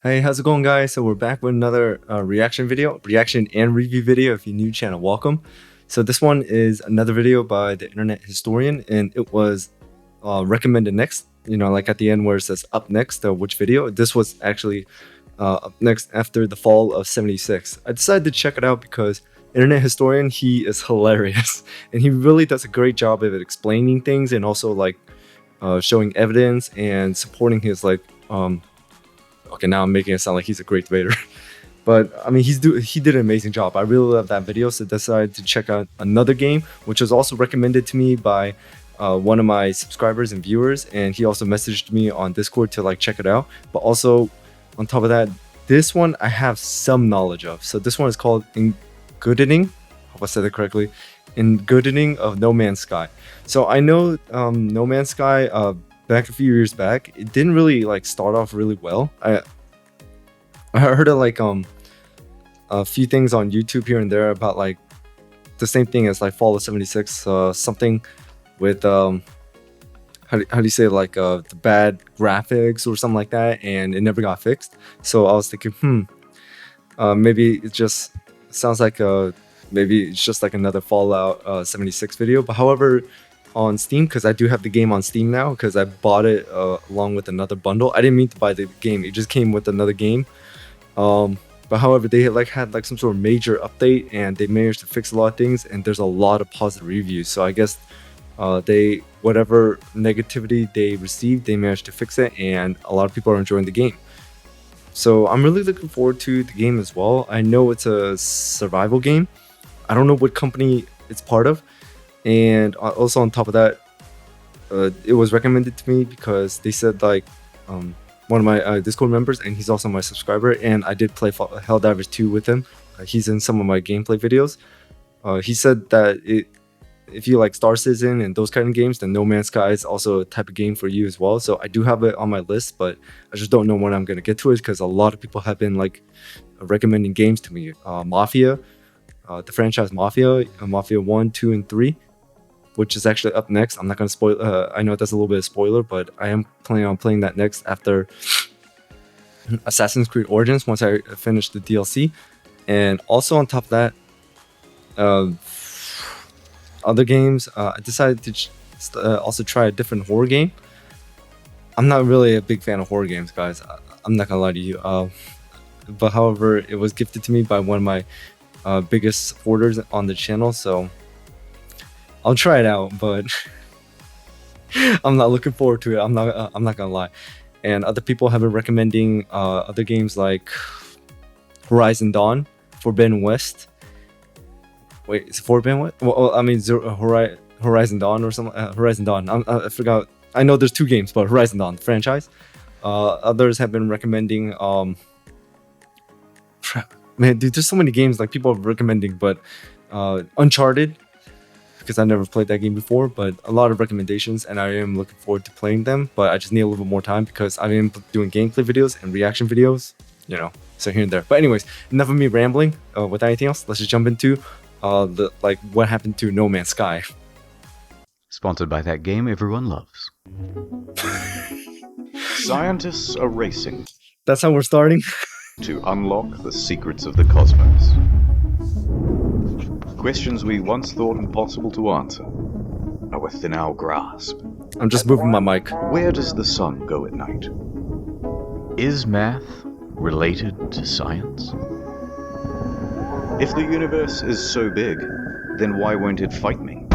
Hey, how's it going, guys? So we're back with another reaction and review video. If you're new channel, welcome. So this one is another video by the Internet Historian, and it was recommended next. You know, like at the end where it says up next, which video. This was actually up next after the fall of '76. I decided to check it out because Internet Historian, he is hilarious, and he really does a great job of explaining things and also like showing evidence and supporting his okay, now I'm making it sound like he's a great debater. But I mean, he did an amazing job. I really love that video, so I decided to check out another game, which was also recommended to me by one of my subscribers and viewers, and he also messaged me on Discord to like check it out. But also, on top of that, this one I have some knowledge of. So this one is called Engoodening. Hope I said it correctly. Engoodening of No Man's Sky. So I know No Man's Sky. Back a few years back, it didn't really like start off really well. I heard of like a few things on YouTube here and there about like the same thing as like Fall of '76, something with how do you say, like the bad graphics or something like that, and it never got fixed. So I was thinking, maybe it just sounds like maybe it's just like another Fallout 76 video. But however, on Steam, because I do have the game on Steam now, because I bought it along with another bundle. I didn't mean to buy the game, it just came with another game. But however, they had like some sort of major update, and they managed to fix a lot of things, and there's a lot of positive reviews. So I guess whatever negativity they received, they managed to fix it, and a lot of people are enjoying the game. So I'm really looking forward to the game as well. I know it's a survival game. I don't know what company it's part of. And also on top of that, it was recommended to me because they said like one of my Discord members, and he's also my subscriber, and I did play Helldivers 2 with him. He's in some of my gameplay videos. He said that if you like Star Citizen and those kind of games, then No Man's Sky is also a type of game for you as well. So I do have it on my list, but I just don't know when I'm gonna get to it, because a lot of people have been like recommending games to me. Mafia, the franchise Mafia, Mafia 1, 2, and 3. Which is actually up next. I'm not going to spoil. I know that's a little bit of spoiler, but I am planning on playing that next after Assassin's Creed Origins, once I finish the DLC. And also on top of that, other games, I decided to also try a different horror game. I'm not really a big fan of horror games, guys. I'm not going to lie to you. But however, it was gifted to me by one of my biggest supporters on the channel, so I'll try it out, but I'm not looking forward to it. I'm not gonna lie. And other people have been recommending other games like Horizon Dawn, Forbidden West. Wait, is it Forbidden West? Well, I mean Horizon Dawn or something. Horizon Dawn. I forgot. I know there's two games, but Horizon Dawn, the franchise. Others have been recommending. Man, dude, there's so many games like people are recommending, but Uncharted, because I've never played that game before, but a lot of recommendations, and I am looking forward to playing them, but I just need a little bit more time because I am doing gameplay videos and reaction videos, you know, so here and there. But anyways, enough of me rambling. Without anything else, let's just jump into what happened to No Man's Sky. Sponsored by that game everyone loves. Scientists are racing. That's how we're starting. To unlock the secrets of the cosmos. Questions we once thought impossible to answer are within our grasp. I'm just moving my mic. Where does the sun go at night? Is math related to science? If the universe is so big, then why won't it fight me?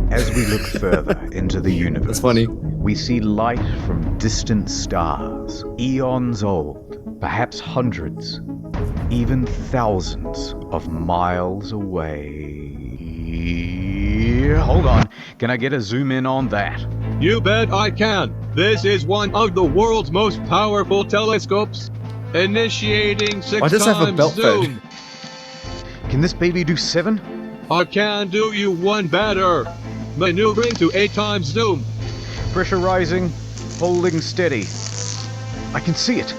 As we look further into the universe, that's funny. We see light from distant stars, eons old, perhaps hundreds, even thousands of miles away. Hold on, can I get a zoom in on that? You bet I can. This is one of the world's most powerful telescopes. Initiating 6 Why does it have a times belt zoom. Can this baby do 7? I can do you one better. Maneuvering to 8 times zoom. Pressure rising, holding steady. I can see it.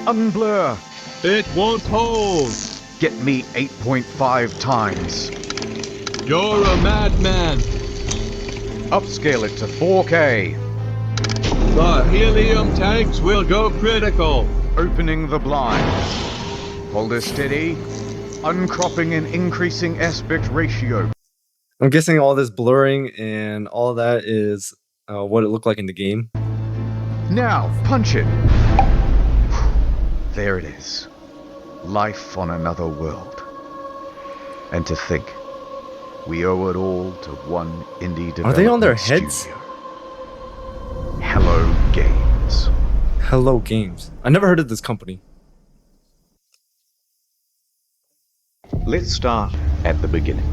Unblur. It won't hold. Get me 8.5 times. You're a madman. Upscale it to 4K. The helium tanks will go critical. Opening the blinds. Hold it steady. Uncropping and increasing aspect ratio. I'm guessing all this blurring and all that is what it looked like in the game. Now, punch it. There it is. Life on another world. And to think, we owe it all to one indie development Are they on their heads? studio. Hello Games. Hello Games. I never heard of this company. Let's start at the beginning.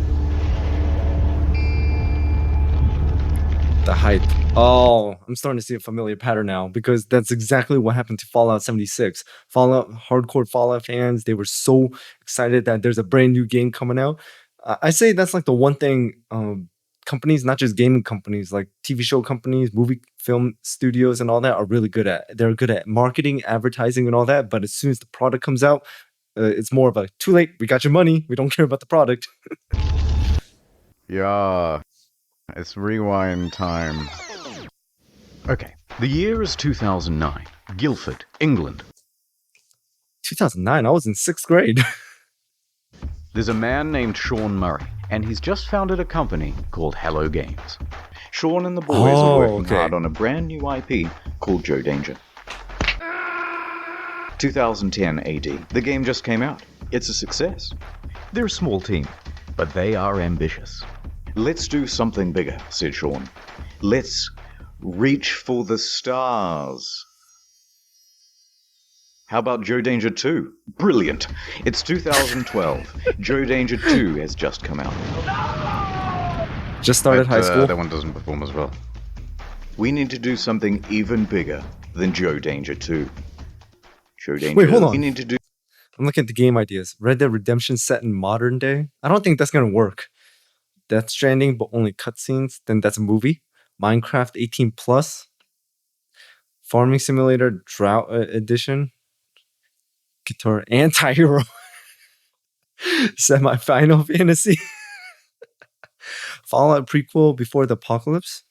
The hype. Oh, I'm starting to see a familiar pattern now because that's exactly what happened to Fallout 76. Hardcore Fallout fans, they were so excited that there's a brand new game coming out. I say that's like the one thing companies, not just gaming companies, like TV show companies, movie film studios and all that are really good at. They're good at marketing, advertising and all that, but as soon as the product comes out, it's more of a too late, we got your money, we don't care about the product. Yeah, it's rewind time. Okay, the year is 2009. Guildford, England. 2009, I was in 6th grade. There's a man named Sean Murray, and he's just founded a company called Hello Games. Sean and the boys are working hard on a brand new IP called Joe Danger. 2010 AD. The game just came out. It's a success. They're a small team, but they are ambitious. Let's do something bigger, said Sean. Let's reach for the stars. How about Joe Danger 2? Brilliant. It's 2012. Joe Danger 2 has just come out. Just started high school. That one doesn't perform as well. We need to do something even bigger than Joe Danger 2. Joe Danger. Wait, hold on. We need to do. I'm looking at the game ideas. Red Dead Redemption set in modern day. I don't think that's gonna work. Death Stranding, but only cutscenes. Then that's a movie. Minecraft 18 plus. Farming Simulator Drought Edition. Guitar Anti-Hero. Semi-Final Fantasy. Fallout prequel before the apocalypse.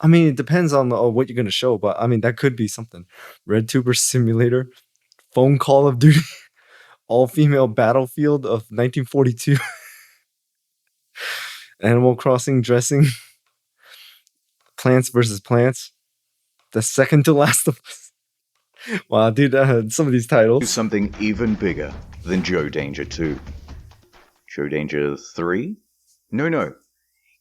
I mean, it depends on what you're going to show, but I mean, that could be something. Red Tuber Simulator. Phone Call of Duty. All-female Battlefield of 1942. Animal Crossing dressing. Plants vs. Plants. The second to last of us. Wow, dude, some of these titles. Do something even bigger than Joe Danger 2. Joe Danger 3? No.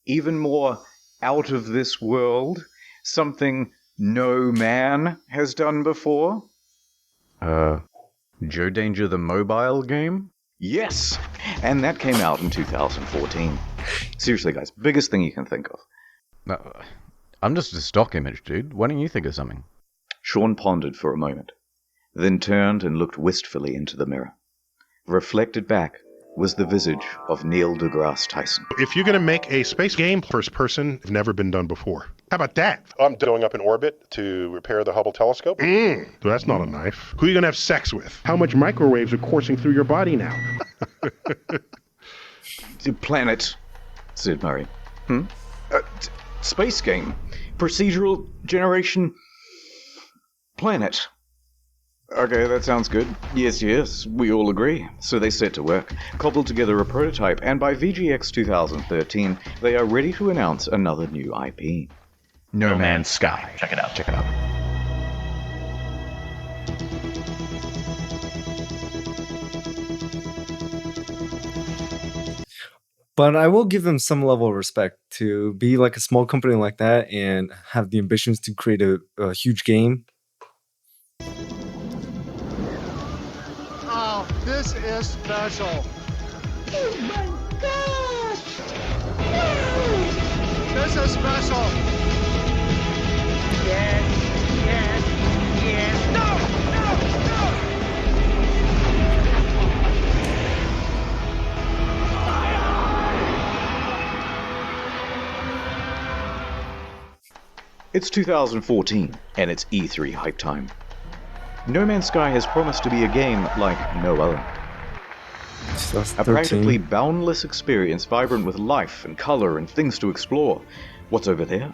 Even more out of this world. Something no man has done before. Joe Danger the mobile game? Yes! And that came out in 2014. Seriously, guys, biggest thing you can think of. No, I'm just a stock image, dude. Why don't you think of something? Sean pondered for a moment, then turned and looked wistfully into the mirror. Reflected back was the visage of Neil deGrasse Tyson. If you're going to make a space game first person, it's never been done before. How about that? I'm going up in orbit to repair the Hubble telescope. That's not a knife. Who are you going to have sex with? How much microwaves are coursing through your body now? Planet, said Murray. Space game. Procedural generation. Planet. Okay, that sounds good. Yes, we all agree. So they set to work, cobbled together a prototype, and by VGX 2013, they are ready to announce another new IP. No Man's Sky. Check it out. But I will give them some level of respect to be like a small company like that and have the ambitions to create a huge game. Oh, this is special. Oh my gosh! No! This is special. Yes. No! It's 2014, and it's E3 hype time. No Man's Sky has promised to be a game like no other. A practically boundless experience vibrant with life and color and things to explore. What's over there?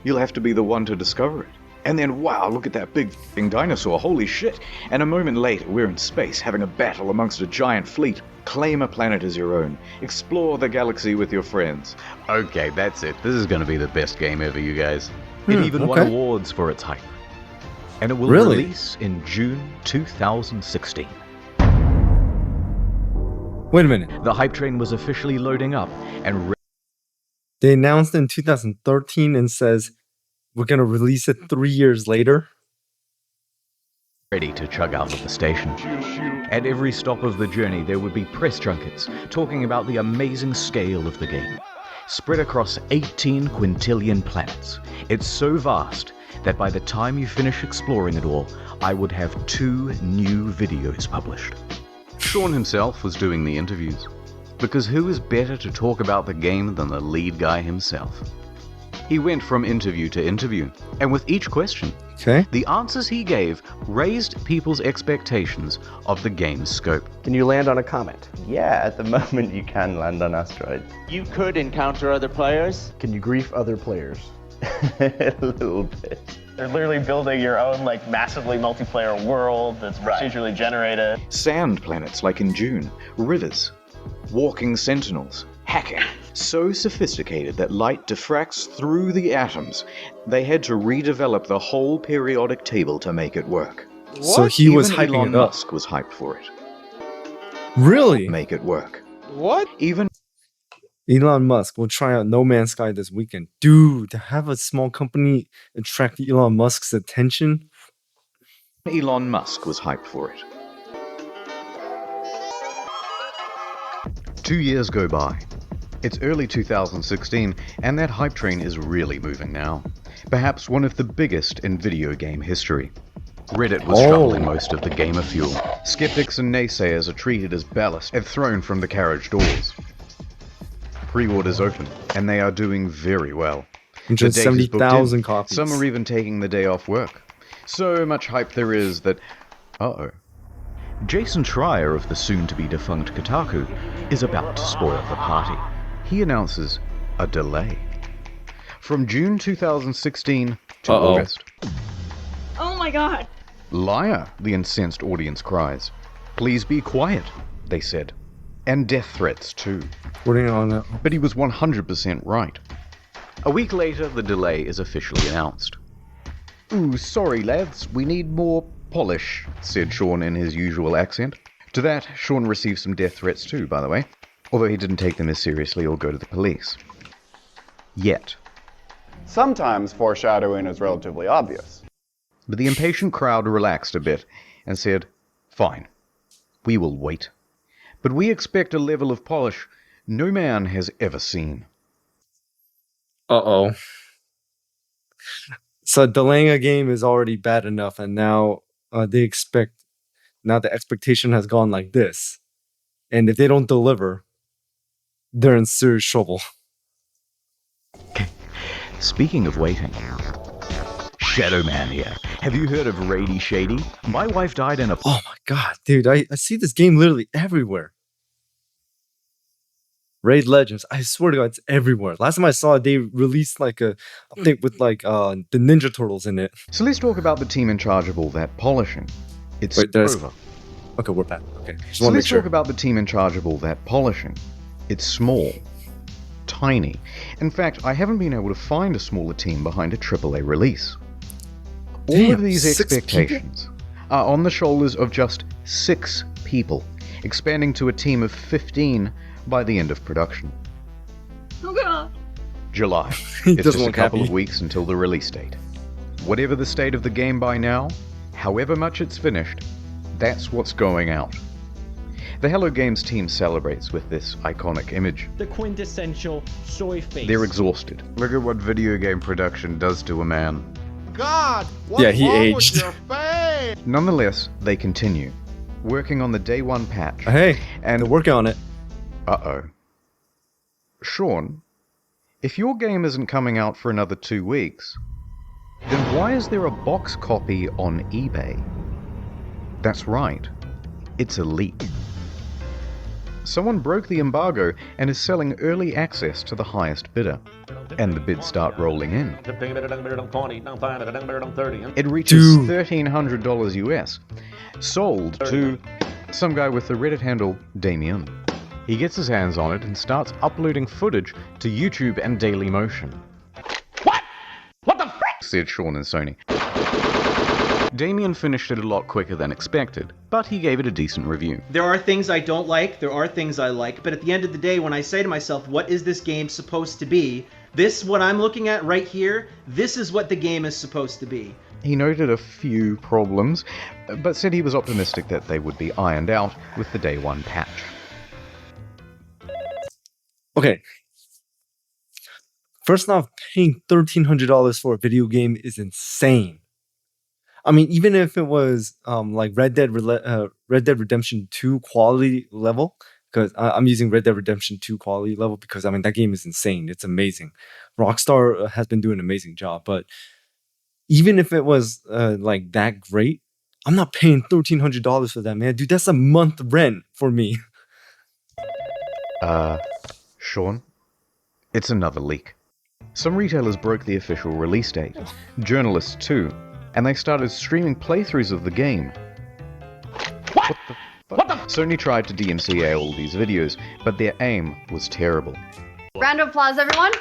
You'll have to be the one to discover it. And then, wow, look at that big dinosaur, holy shit. And a moment later, we're in space, having a battle amongst a giant fleet. Claim a planet as your own. Explore the galaxy with your friends. Okay, that's it. This is going to be the best game ever, you guys. It even won awards for its hype. And it will release in June 2016. Wait a minute. The hype train was officially loading up, and They announced in 2013 and says we're going to release it 3 years later. ready to chug out of the station. At every stop of the journey, there would be press junkets talking about the amazing scale of the game. Spread across 18 quintillion planets. It's so vast that by the time you finish exploring it all, I would have 2 new videos published. Sean himself was doing the interviews, because who is better to talk about the game than the lead guy himself? He went from interview to interview, and with each question, the answers he gave raised people's expectations of the game's scope. Can you land on a comet? Yeah, at the moment you can land on asteroids. You could encounter other players. Can you grief other players? A little bit. They're literally building your own like massively multiplayer world that's procedurally generated. Sand planets like in Dune, rivers, walking sentinels, hacking. So sophisticated that light diffracts through the atoms, they had to redevelop the whole periodic table to make it work. What? So he was hyping Elon it up. Musk was hyped for it. Really? Make it work. What? Even Elon Musk will try out No Man's Sky this weekend. Dude, to have a small company attract Elon Musk's attention? Elon Musk was hyped for it. 2 years go by. It's early 2016, and that hype train is really moving now. Perhaps one of the biggest in video game history. Reddit was shoveling most of the gamer fuel. Skeptics and naysayers are treated as ballast and thrown from the carriage doors. Pre-orders open, and they are doing very well. 170,000 copies. Some are even taking the day off work. So much hype there is that... Uh-oh. Jason Schreier of the soon-to-be defunct Kotaku is about to spoil the party. He announces a delay. From June 2016 to August. Oh my god. Liar, the incensed audience cries. Please be quiet, they said. And death threats too. But he was 100% right. A week later, the delay is officially announced. Ooh, sorry lads, we need more polish, said Sean in his usual accent. To that, Sean received some death threats too, by the way, although he didn't take them as seriously or go to the police. Yet. Sometimes foreshadowing is relatively obvious. But the impatient crowd relaxed a bit and said, fine, we will wait. But we expect a level of polish no man has ever seen. Uh-oh. So delaying a game is already bad enough, and now now the expectation has gone like this. And if they don't deliver, they're in serious trouble. Speaking of waiting, Shadow Man here. Have you heard of Rady Shady? My wife died in a... Oh my god, dude, I see this game literally everywhere. Raid Legends, I swear to god, it's everywhere. Last time I saw it, they released like a update with like the Ninja Turtles in it. So let's talk about the team in charge of all that polishing. It's over. Okay, we're back. Okay, so let's talk about the team in charge of all that polishing. It's small. Tiny. In fact, I haven't been able to find a smaller team behind a AAA release. All of these expectations are on the shoulders of just 6 people, expanding to a team of 15 by the end of production. Oh god. July. It's just a couple of weeks until the release date. Whatever the state of the game by now, however much it's finished, that's what's going out. The Hello Games team celebrates with this iconic image. The quintessential soy face. They're exhausted. Look at what video game production does to a man. God, what's he wrong aged. with your face? Nonetheless, they continue, working on the day 1 patch. Hey, and they're working on it. Uh-oh. Sean, if your game isn't coming out for another 2 weeks, then why is there a box copy on eBay? That's right. It's a leak. Someone broke the embargo and is selling early access to the highest bidder. And the bids start rolling in. It reaches $1,300 US, sold to some guy with the Reddit handle Damien. He gets his hands on it and starts uploading footage to YouTube and Dailymotion. What the frick? Said Sean and Sony. Damien finished it a lot quicker than expected, but he gave it a decent review. There are things I don't like, there are things I like, but at the end of the day, when I say to myself, what is this game supposed to be? This, what I'm looking at right here, this is what the game is supposed to be. He noted a few problems, but said he was optimistic that they would be ironed out with the day one patch. Okay. First off, paying $1,300 for a video game is insane. I mean, even if it was like Red Dead Redemption 2 quality level, because I'm using Red Dead Redemption 2 quality level because, I mean, that game is insane. It's amazing. Rockstar has been doing an amazing job. But even if it was like that great, I'm not paying $1,300 for that, man. Dude, that's a month rent for me. Sean? It's another leak. Some retailers broke the official release date. Journalists too. And they started streaming playthroughs of the game. What the fuck? Sony tried to DMCA all these videos, but their aim was terrible. Round of applause, everyone.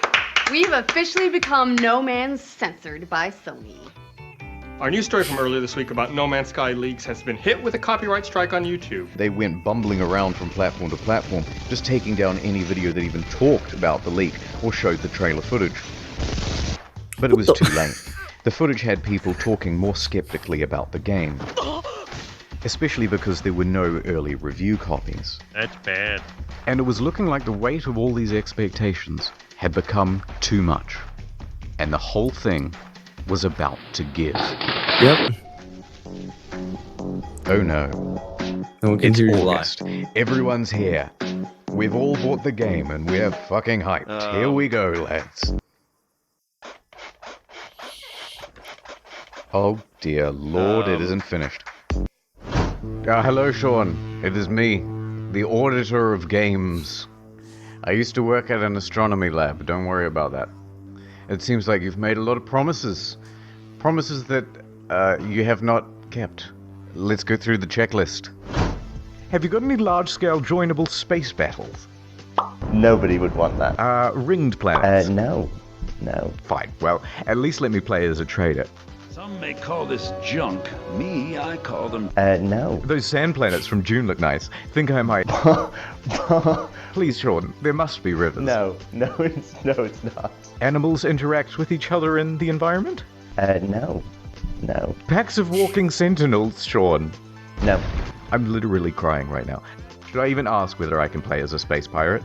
We've officially become No Man's censored by Sony. Our news story from earlier this week about No Man's Sky leaks has been hit with a copyright strike on YouTube. They went bumbling around from platform to platform, just taking down any video that even talked about the leak or showed the trailer footage. But it was too late. The footage had people talking more skeptically about the game. Especially because there were no early review copies. That's bad. And it was looking like the weight of all these expectations had become too much. And the whole thing was about to give. Yep. Oh no. No one can hear you lie. Everyone's here. We've all bought the game and we're fucking hyped. Here we go, lads. Oh dear lord, it isn't finished. Hello, Sean. It is me, the auditor of games. I used to work at an astronomy lab. Don't worry about that. It seems like you've made a lot of promises. Promises that you have not kept. Let's go through the checklist. Have you got any large-scale joinable space battles? Nobody would want that. Ringed planets? No. No. Fine. Well, at least let me play as a trader. Some may call this junk. Me, I call them... No. Those sand planets from June look nice. Think I might... Please, Sean, there must be rivers. No, it's not. Animals interact with each other in the environment? No. Packs of walking sentinels, Sean. No. I'm literally crying right now. Should I even ask whether I can play as a space pirate?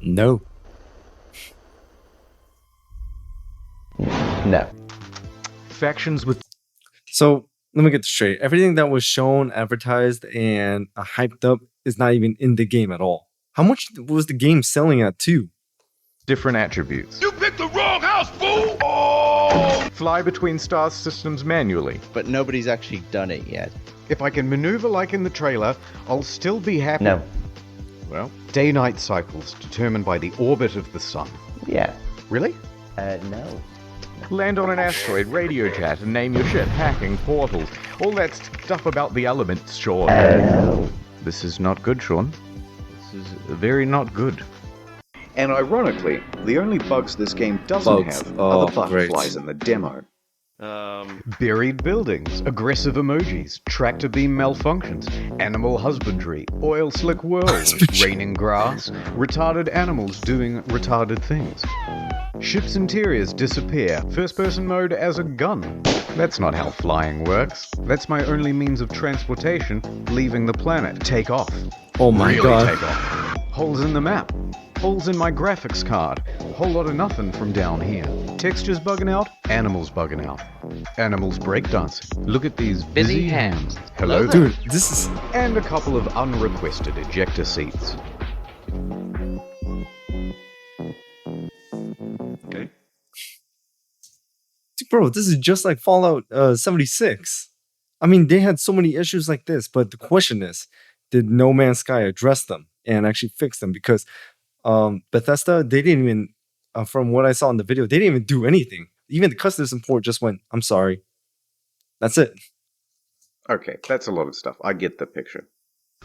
No. No. Factions with... So, let me get this straight. Everything that was shown, advertised, and hyped up is not even in the game at all. How much was the game selling at, too? Different attributes. You picked the wrong house, fool! Oh! Fly between star systems manually. But nobody's actually done it yet. If I can maneuver like in the trailer, I'll still be happy. No. Well, day-night cycles determined by the orbit of the sun. Yeah. Really? No. Land on an asteroid, radio chat, and name your shit, hacking, portals, all that stuff about the elements, Sean. No. This is not good, Sean. This is very not good. And ironically, the only bugs this game doesn't have are the butterflies in the demo. Buried buildings, aggressive emojis, tractor beam malfunctions, animal husbandry, oil slick whirls, raining grass, retarded animals doing retarded things. Ship's interiors disappear, first-person mode as a gun. That's not how flying works. That's my only means of transportation, leaving the planet. Take off. Oh my god. Take off. Holes in the map. Holes in my graphics card. Whole lot of nothing from down here. Textures bugging out, animals bugging out. Animals breakdancing. Look at these busy hands. Hello there. Dude, this is... And a couple of unrequested ejector seats. Okay. Dude, bro, this is just like Fallout 76. I mean, they had so many issues like this, but the question is, did No Man's Sky address them and actually fix them? Because Bethesda, they didn't even, from what I saw in the video, they didn't even do anything. Even the custom support just went, I'm sorry. That's it. Okay, that's a lot of stuff. I get the picture.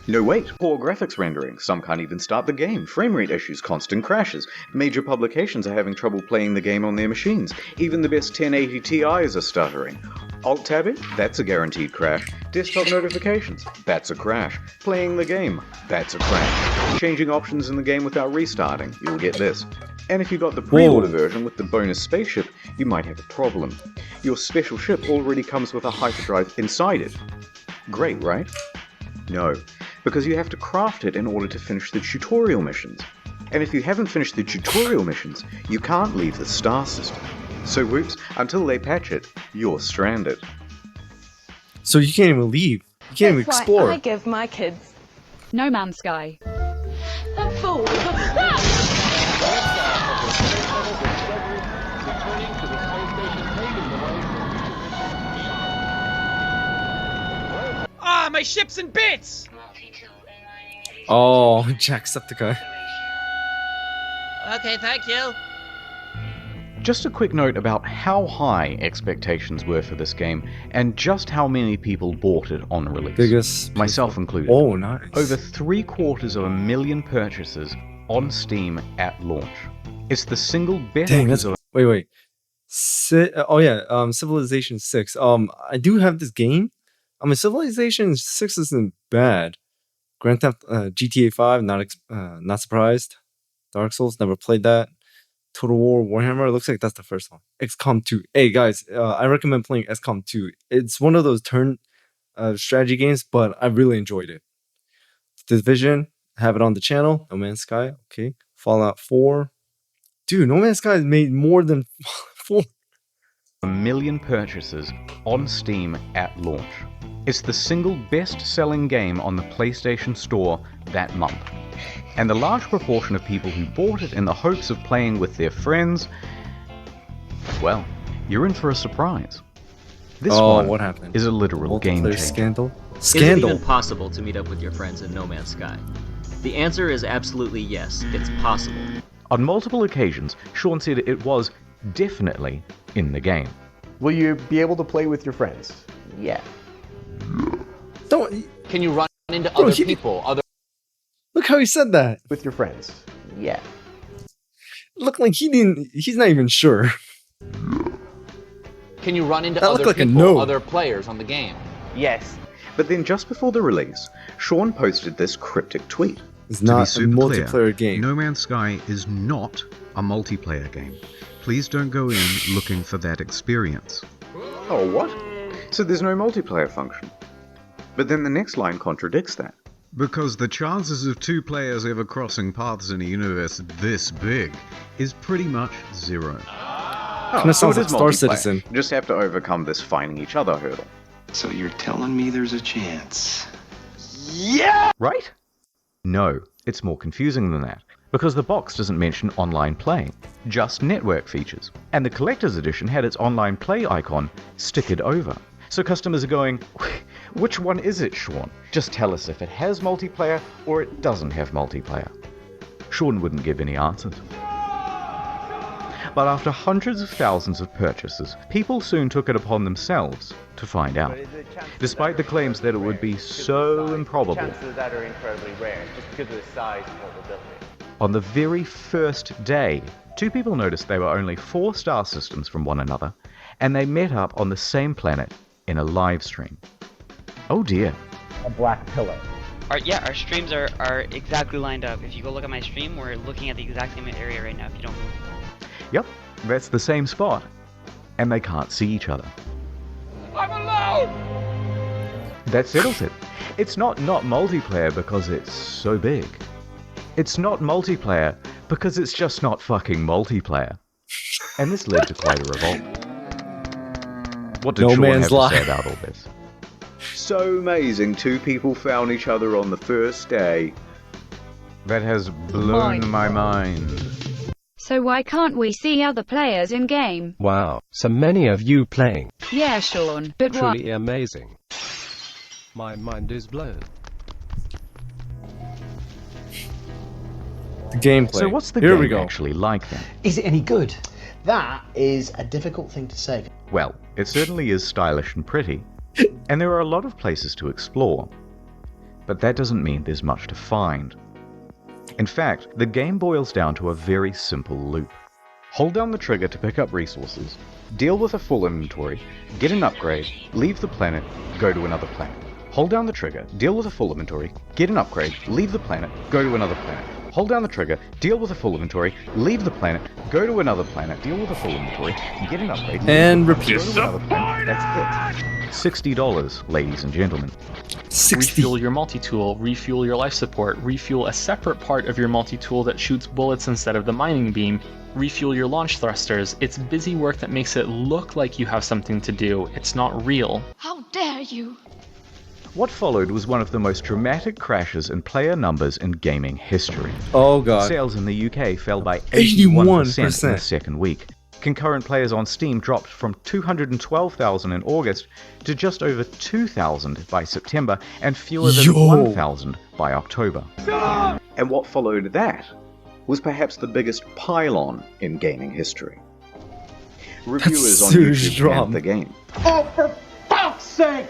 No wait, poor graphics rendering, some can't even start the game, frame rate issues, constant crashes, major publications are having trouble playing the game on their machines, even the best 1080 Ti's are stuttering. Alt-tabbing? That's a guaranteed crash. Desktop notifications? That's a crash. Playing the game? That's a crash. Changing options in the game without restarting? You'll get this. And if you got the pre-order version with the bonus spaceship, you might have a problem. Your special ship already comes with a hyperdrive inside it. Great, right? No, because you have to craft it in order to finish the tutorial missions. And if you haven't finished the tutorial missions, you can't leave the star system. So whoops, until they patch it, you're stranded. So you can't even leave. You can't even explore. I give my kids No Man's Sky. a fool. Ah, my ship's in bits! Oh, Jacksepticeye. Okay, thank you. Just a quick note about how high expectations were for this game, and just how many people bought it on release. Biggest, myself included. Oh, nice. Over 750,000 purchases on Steam at launch. It's the single best. Dang, that's, wait. Civilization 6. I do have this game. I mean, Civilization 6 isn't bad. Grand Theft GTA 5, not surprised. Dark Souls, never played that. Total War Warhammer, looks like that's the first one. XCOM 2. Hey guys, I recommend playing XCOM 2. It's one of those turn strategy games, but I really enjoyed it. Division, have it on the channel. No Man's Sky, okay. Fallout 4. Dude, No Man's Sky has made more than 4 million purchases on Steam at launch. It's the single best-selling game on the PlayStation Store that month. And the large proportion of people who bought it in the hopes of playing with their friends, well, you're in for a surprise. This one what happened? Is a literal game changer. Scandal? Is it even possible to meet up with your friends in No Man's Sky? The answer is absolutely yes, it's possible. On multiple occasions, Sean said it was definitely in the game. Will you be able to play with your friends? Yeah. Can you run into other people? Look how he said that. With your friends? Yeah. Look like he's not even sure. Can you run into that other like people, other players on the game? Yes. But then just before the release, Sean posted this cryptic tweet. It's not a multiplayer game. No Man's Sky is not a multiplayer game. Please don't go in looking for that experience. Oh, what? So there's no multiplayer function. But then the next line contradicts that. Because the chances of two players ever crossing paths in a universe this big is pretty much zero. Kind of sounds like Star Citizen. You just have to overcome this finding each other hurdle. So you're telling me there's a chance? Yeah! Right? No, it's more confusing than that. Because the box doesn't mention online play, just network features. And the collector's edition had its online play icon stickered over. So customers are going, which one is it, Sean? Just tell us if it has multiplayer or it doesn't have multiplayer. Sean wouldn't give any answers. But after hundreds of thousands of purchases, people soon took it upon themselves to find out. Despite the claims that it would be so improbable. Chances that are incredibly rare, just because of the size and probability. On the very first day, two people noticed they were only 4 star systems from one another, and they met up on the same planet in a live stream. Oh dear. A black pillar. Our streams are exactly lined up. If you go look at my stream, we're looking at the exact same area right now if you don't move. Yep, that's the same spot. And they can't see each other. I'm alone! That settles it. It's not multiplayer because it's so big. It's not multiplayer because it's just not fucking multiplayer. And this led to quite a revolt. What did Sean have to say about all this? So amazing, 2 people found each other on the first day. That has blown my mind. So why can't we see other players in game? Wow, so many of you playing. Yeah, Sean, but why? Truly amazing. My mind is blown. The gameplay. So what's the Here game we go. actually like then? Is it any good? That is a difficult thing to say. Well, it certainly is stylish and pretty, and there are a lot of places to explore. But that doesn't mean there's much to find. In fact, the game boils down to a very simple loop. Hold down the trigger to pick up resources, deal with a full inventory, get an upgrade, leave the planet, go to another planet. Hold down the trigger, deal with a full inventory, get an upgrade, leave the planet, go to another planet. Hold down the trigger, deal with a full inventory, leave the planet, go to another planet, deal with a full inventory, get an upgrade, and repeat. Go to another planet. That's it. $60, ladies and gentlemen. 60. Refuel your multi-tool, refuel your life support, refuel a separate part of your multi-tool that shoots bullets instead of the mining beam, refuel your launch thrusters. It's busy work that makes it look like you have something to do. It's not real. How dare you? What followed was one of the most dramatic crashes in player numbers in gaming history. Oh god. Sales in the UK fell by 81% in the 81%. second week. Concurrent players on Steam dropped from 212,000 in August to just over 2,000 by September and fewer than 1,000 by October. And what followed that was perhaps the biggest pylon in gaming history. Reviewers on YouTube panned the game. Oh, for fuck's sake!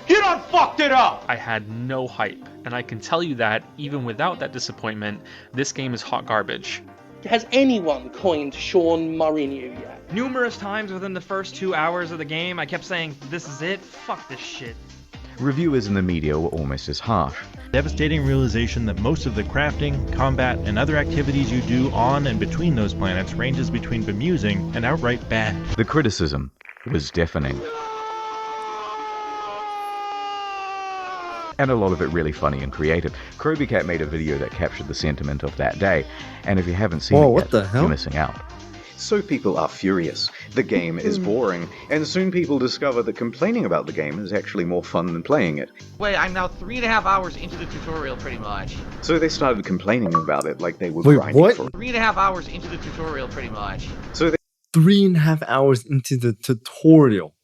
You done fucked it up! I had no hype, and I can tell you that, even without that disappointment, this game is hot garbage. Has anyone coined Sean Mourinho yet? Numerous times within the first 2 hours of the game, I kept saying, this is it, fuck this shit. Reviewers in the media were almost as harsh. Devastating realization that most of the crafting, combat, and other activities you do on and between those planets ranges between bemusing and outright bad. The criticism was deafening. And a lot of it really funny and creative. Krobycat made a video that captured the sentiment of that day, and if you haven't seen it yet, you're missing out. So people are furious. The game is boring, and soon people discover that complaining about the game is actually more fun than playing it. Wait, I'm now 3.5 hours into the tutorial pretty much. So they started complaining about it like they were grinding for it. 3.5 hours into the tutorial pretty much. So they 3.5 hours into the tutorial.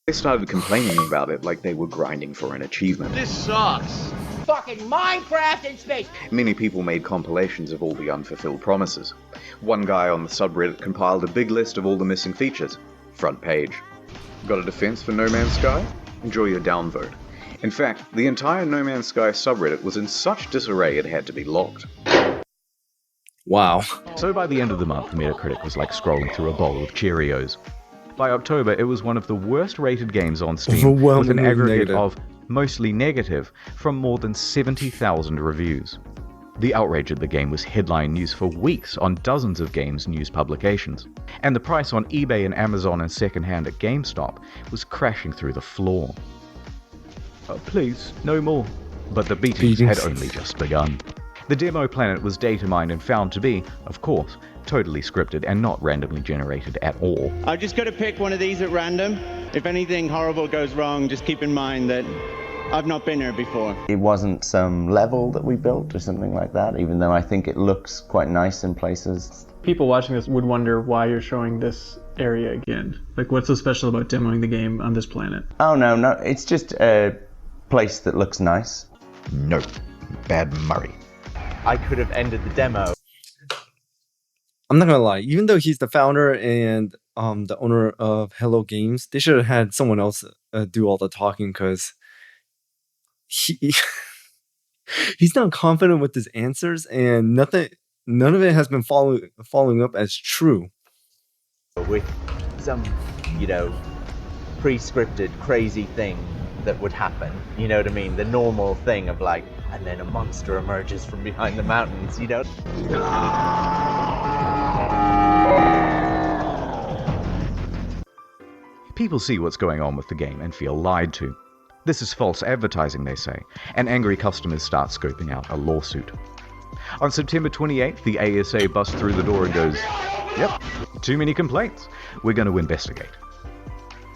They started complaining about it like they were grinding for an achievement. This sucks. Fucking Minecraft in space. Many people made compilations of all the unfulfilled promises. One guy on the subreddit compiled a big list of all the missing features. Front page. Got a defense for No Man's Sky? Enjoy your downvote. In fact, the entire No Man's Sky subreddit was in such disarray it had to be locked. Wow. So by the end of the month, Metacritic was like scrolling through a bowl of Cheerios. By October, it was one of the worst rated games on Steam, with an aggregate of mostly negative from more than 70,000 reviews. The outrage at the game was headline news for weeks on dozens of games news publications, and the price on eBay and Amazon and secondhand at GameStop was crashing through the floor. Please, no more. But the beatings had only just begun. The demo planet was data mined and found to be, of course, totally scripted and not randomly generated at all. I've just got to pick one of these at random. If anything horrible goes wrong, just keep in mind that I've not been here before. It wasn't some level that we built or something like that, even though I think it looks quite nice in places. People watching this would wonder why you're showing this area again. Like, what's so special about demoing the game on this planet? Oh, no, it's just a place that looks nice. No, bad Murray. I could have ended the demo. I'm not gonna lie, even though he's the founder and the owner of Hello Games, they should have had someone else do all the talking, because he's not confident with his answers, and none of it has been following up as true. With some, pre-scripted crazy thing that would happen, you know what I mean? The normal thing of like, and then a monster emerges from behind the mountains, People see what's going on with the game and feel lied to. This is false advertising, they say, and angry customers start scoping out a lawsuit. On September 28th, the ASA busts through the door and goes, "Yep, too many complaints. We're going to investigate."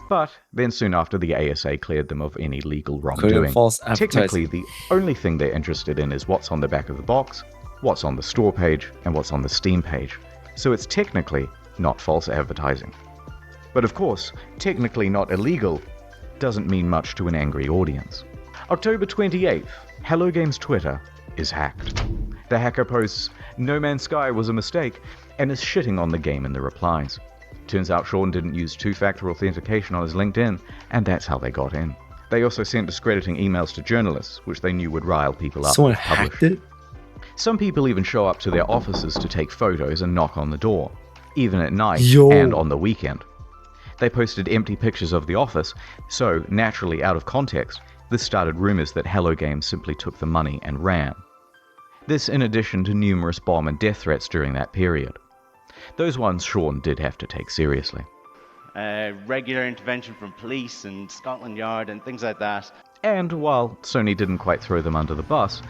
But then soon after, the ASA cleared them of any legal wrongdoing. False advertising. Technically, the only thing they're interested in is what's on the back of the box what's on the store page, and what's on the Steam page, so it's technically not false advertising. But of course, technically not illegal doesn't mean much to an angry audience. October 28th, Hello Games Twitter is hacked. The hacker posts, "No Man's Sky was a mistake," and is shitting on the game in the replies. Turns out Sean didn't use two-factor authentication on his LinkedIn, and that's how they got in. They also sent discrediting emails to journalists, which they knew would rile people up. Someone hacked it? Some people even show up to their offices to take photos and knock on the door, even at night and on the weekend. They posted empty pictures of the office, so, naturally out of context, this started rumors that Hello Games simply took the money and ran. This in addition to numerous bomb and death threats during that period. Those ones Sean did have to take seriously. Regular intervention from police and Scotland Yard and things like that. And while Sony didn't quite throw them under the bus,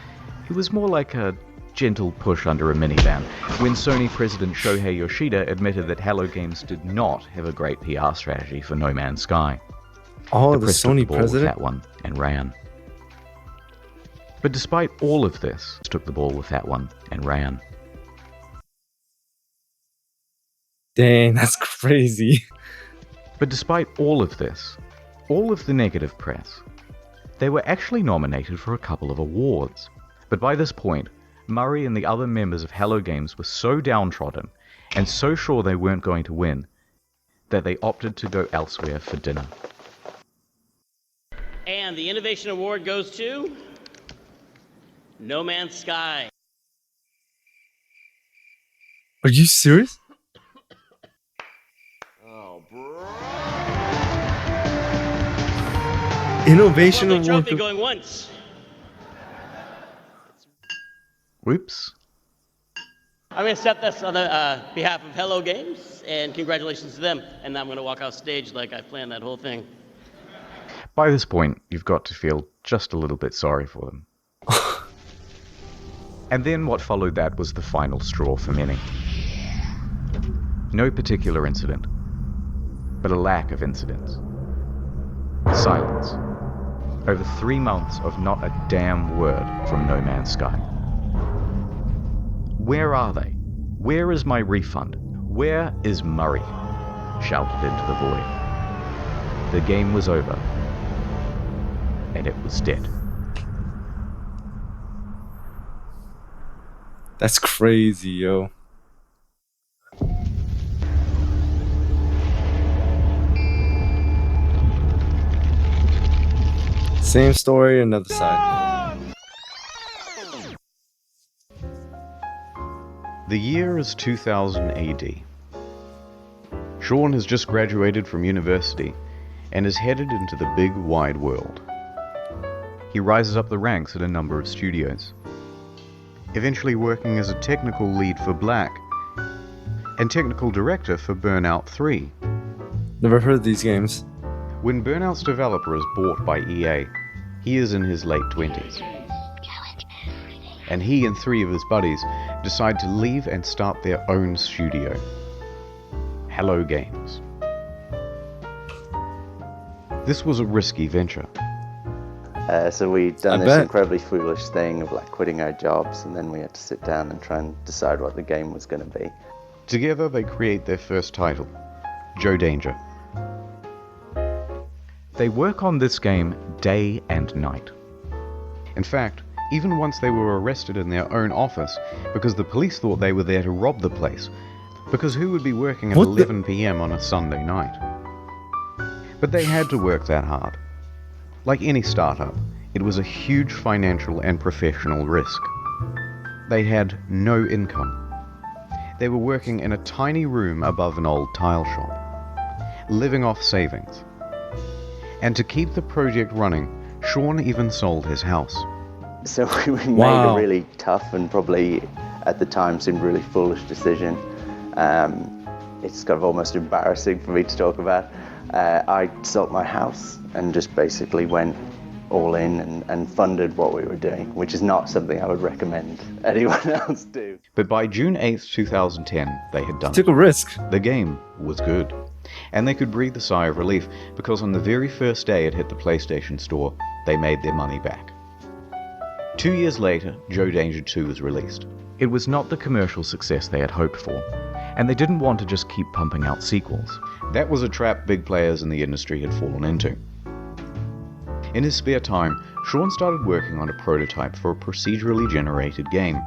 it was more like a gentle push under a minivan when Sony president Shohei Yoshida admitted that Hello Games did not have a great PR strategy for No Man's Sky. Oh, the press took Sony the ball with president? that one and ran. But despite all of this, took the ball with that one and ran. Dang, that's crazy. But despite all of this, all of the negative press, they were actually nominated for a couple of awards. But by this point, Murray and the other members of Hello Games were so downtrodden and so sure they weren't going to win that they opted to go elsewhere for dinner. And the Innovation Award goes to No Man's Sky. Are you serious? Oh, bro. Innovation Award. Trophy going once. Whoops. I'm going to accept this on the behalf of Hello Games, and congratulations to them. And now I'm going to walk off stage like I planned that whole thing. By this point, you've got to feel just a little bit sorry for them. And then what followed that was the final straw for many. No particular incident, but a lack of incidents. Silence. Over 3 months of not a damn word from No Man's Sky. Where are they? Where is my refund? Where is Murray? Shouted into the void. The game was over. And it was dead. That's crazy, yo. Same story, another side. The year is 2000 AD. Sean has just graduated from university and is headed into the big wide world. He rises up the ranks at a number of studios, eventually working as a technical lead for Black and technical director for Burnout 3. Never heard of these games. When Burnout's developer is bought by EA, he is in his late 20s. And he and 3 of his buddies decide to leave and start their own studio, Hello Games. This was a risky venture. So we'd done this incredibly foolish thing of like quitting our jobs, and then we had to sit down and try and decide what the game was going to be. Together they create their first title, Joe Danger. They work on this game day and night. In fact, even once they were arrested in their own office because the police thought they were there to rob the place, because who would be working at 11 PM on a Sunday night? But they had to work that hard. Like any startup, it was a huge financial and professional risk. They had no income. They were working in a tiny room above an old tile shop, living off savings. And to keep the project running, Sean even sold his house. So we made a really tough and probably at the time seemed really foolish decision. It's kind of almost embarrassing for me to talk about. I sold my house and just basically went all in and funded what we were doing, which is not something I would recommend anyone else do. But by June 8th, 2010, they had done it. Took a risk. The game was good. And they could breathe a sigh of relief because on the very first day it hit the PlayStation Store, they made their money back. 2 years later, Joe Danger 2 was released. It was not the commercial success they had hoped for, and they didn't want to just keep pumping out sequels. That was a trap big players in the industry had fallen into. In his spare time, Sean started working on a prototype for a procedurally generated game.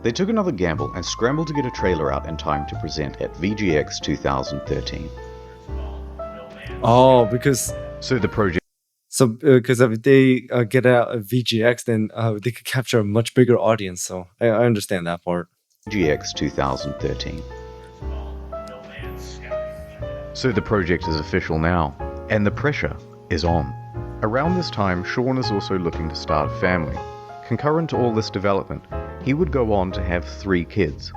They took another gamble and scrambled to get a trailer out in time to present at VGX 2013. Oh, because the project. So because if they get out of VGX, then they could capture a much bigger audience. So I understand that part. VGX 2013. So the project is official now, and the pressure is on. Around this time, Sean is also looking to start a family. Concurrent to all this development, he would go on to have 3 kids.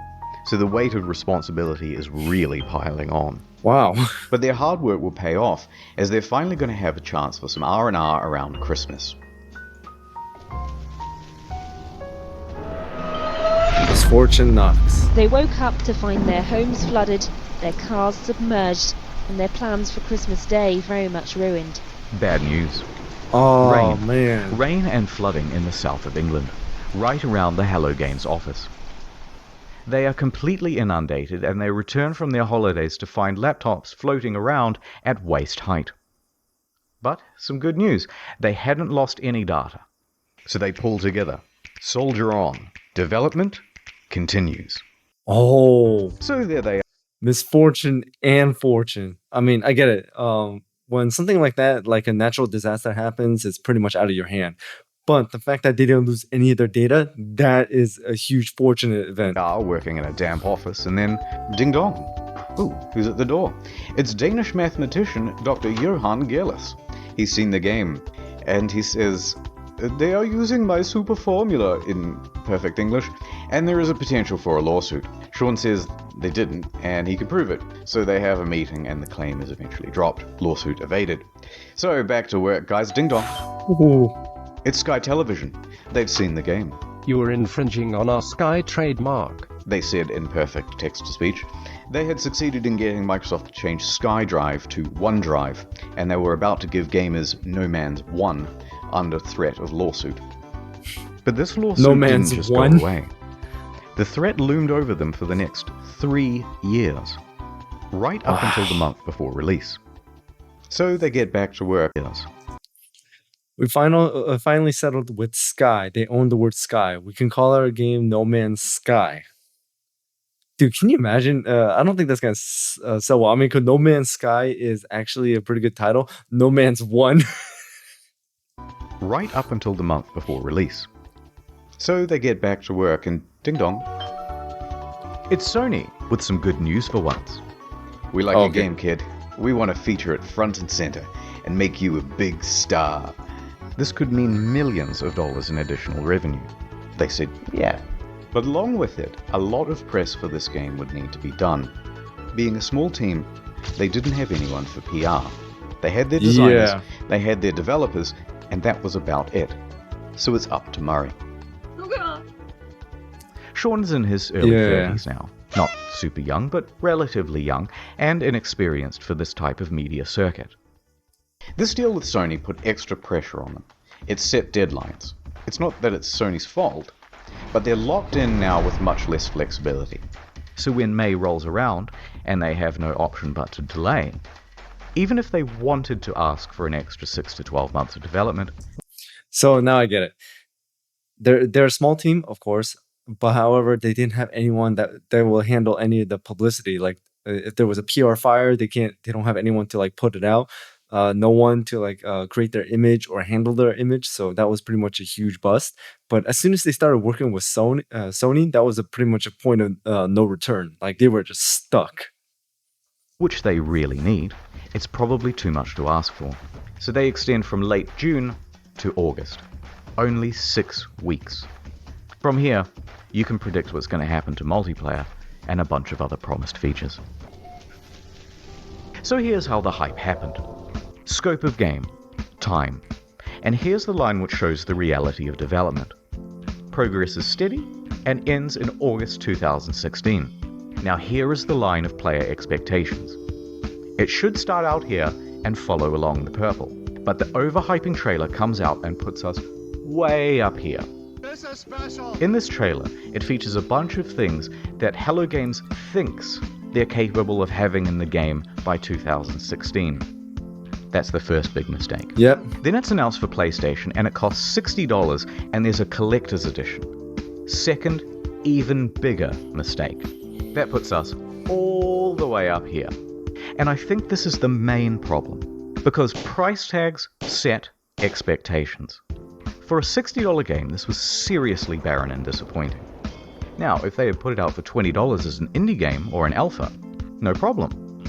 So the weight of responsibility is really piling on. Wow. But their hard work will pay off, as they're finally going to have a chance for some R&R around Christmas. Misfortune knocks. They woke up to find their homes flooded, their cars submerged, and their plans for Christmas Day very much ruined. Bad news. Oh, man. Rain and flooding in the south of England, right around the Hello Games office. They are completely inundated, and they return from their holidays to find laptops floating around at waist height. But some good news, they hadn't lost any data. So they pull together. Soldier on. Development continues. Oh. So there they are. Misfortune and fortune. I mean, I get it. When something like that, like a natural disaster happens, it's pretty much out of your hand. But the fact that they didn't lose any of their data, that is a huge fortunate event. Working in a damp office, and then ding dong. Ooh, who's at the door? It's Danish mathematician Dr. Johan Gerlis. He's seen the game, and he says, "They are using my super formula," in perfect English, and there is a potential for a lawsuit. Sean says they didn't, and he can prove it. So they have a meeting, and the claim is eventually dropped. Lawsuit evaded. So back to work, guys. Ding dong. Ooh. It's Sky Television. They've seen the game. You were infringing on our Sky trademark, they said in perfect text-to-speech. They had succeeded in getting Microsoft to change SkyDrive to OneDrive, and they were about to give gamers No Man's 1 under threat of lawsuit. But this lawsuit didn't just go away. The threat loomed over them for the next 3 years, right up until the month before release. So they get back to work. We finally settled with Sky. They own the word Sky. We can call our game No Man's Sky. Dude, can you imagine? I don't think that's going to sell well. I mean, because No Man's Sky is actually a pretty good title. No Man's 1. Right up until the month before release. So they get back to work, and ding dong. It's Sony, with some good news for once. We like your game, kid. We want to feature it front and center, and make you a big star. This could mean millions of dollars in additional revenue. They said, yeah. But along with it, a lot of press for this game would need to be done. Being a small team, they didn't have anyone for PR. They had their designers, they had their developers, and that was about it. So it's up to Murray. Sean's in his early 30s now. Not super young, but relatively young, and inexperienced for this type of media circuit. This deal with Sony put extra pressure on them. It set deadlines. It's not that it's Sony's fault, but they're locked in now with much less flexibility. So when May rolls around, and they have no option but to delay, even if they wanted to ask for an extra 6 to 12 months of development. So now I get it. They're a small team, of course, but however, they didn't have anyone that will handle any of the publicity. Like if there was a PR fire, they don't have anyone to like put it out. No one to like create their image or handle their image, so that was pretty much a huge bust. But as soon as they started working with Sony, that was pretty much a point of no return. Like they were just stuck. Which they really need. It's probably too much to ask for. So they extend from late June to August. Only 6 weeks. From here, you can predict what's going to happen to multiplayer and a bunch of other promised features. So here's how the hype happened. Scope of game, time, and here's the line which shows the reality of development. Progress is steady and ends in August 2016. Now here is the line of player expectations. It should start out here and follow along the purple, but the overhyping trailer comes out and puts us way up here. In this trailer, it features a bunch of things that Hello Games thinks they're capable of having in the game by 2016. That's the first big mistake. Yep. Then it's announced for PlayStation and it costs $60 and there's a collector's edition. Second, even bigger mistake. That puts us all the way up here. And I think this is the main problem, because price tags set expectations. For a $60 game, this was seriously barren and disappointing. Now, if they had put it out for $20 as an indie game or an alpha, no problem.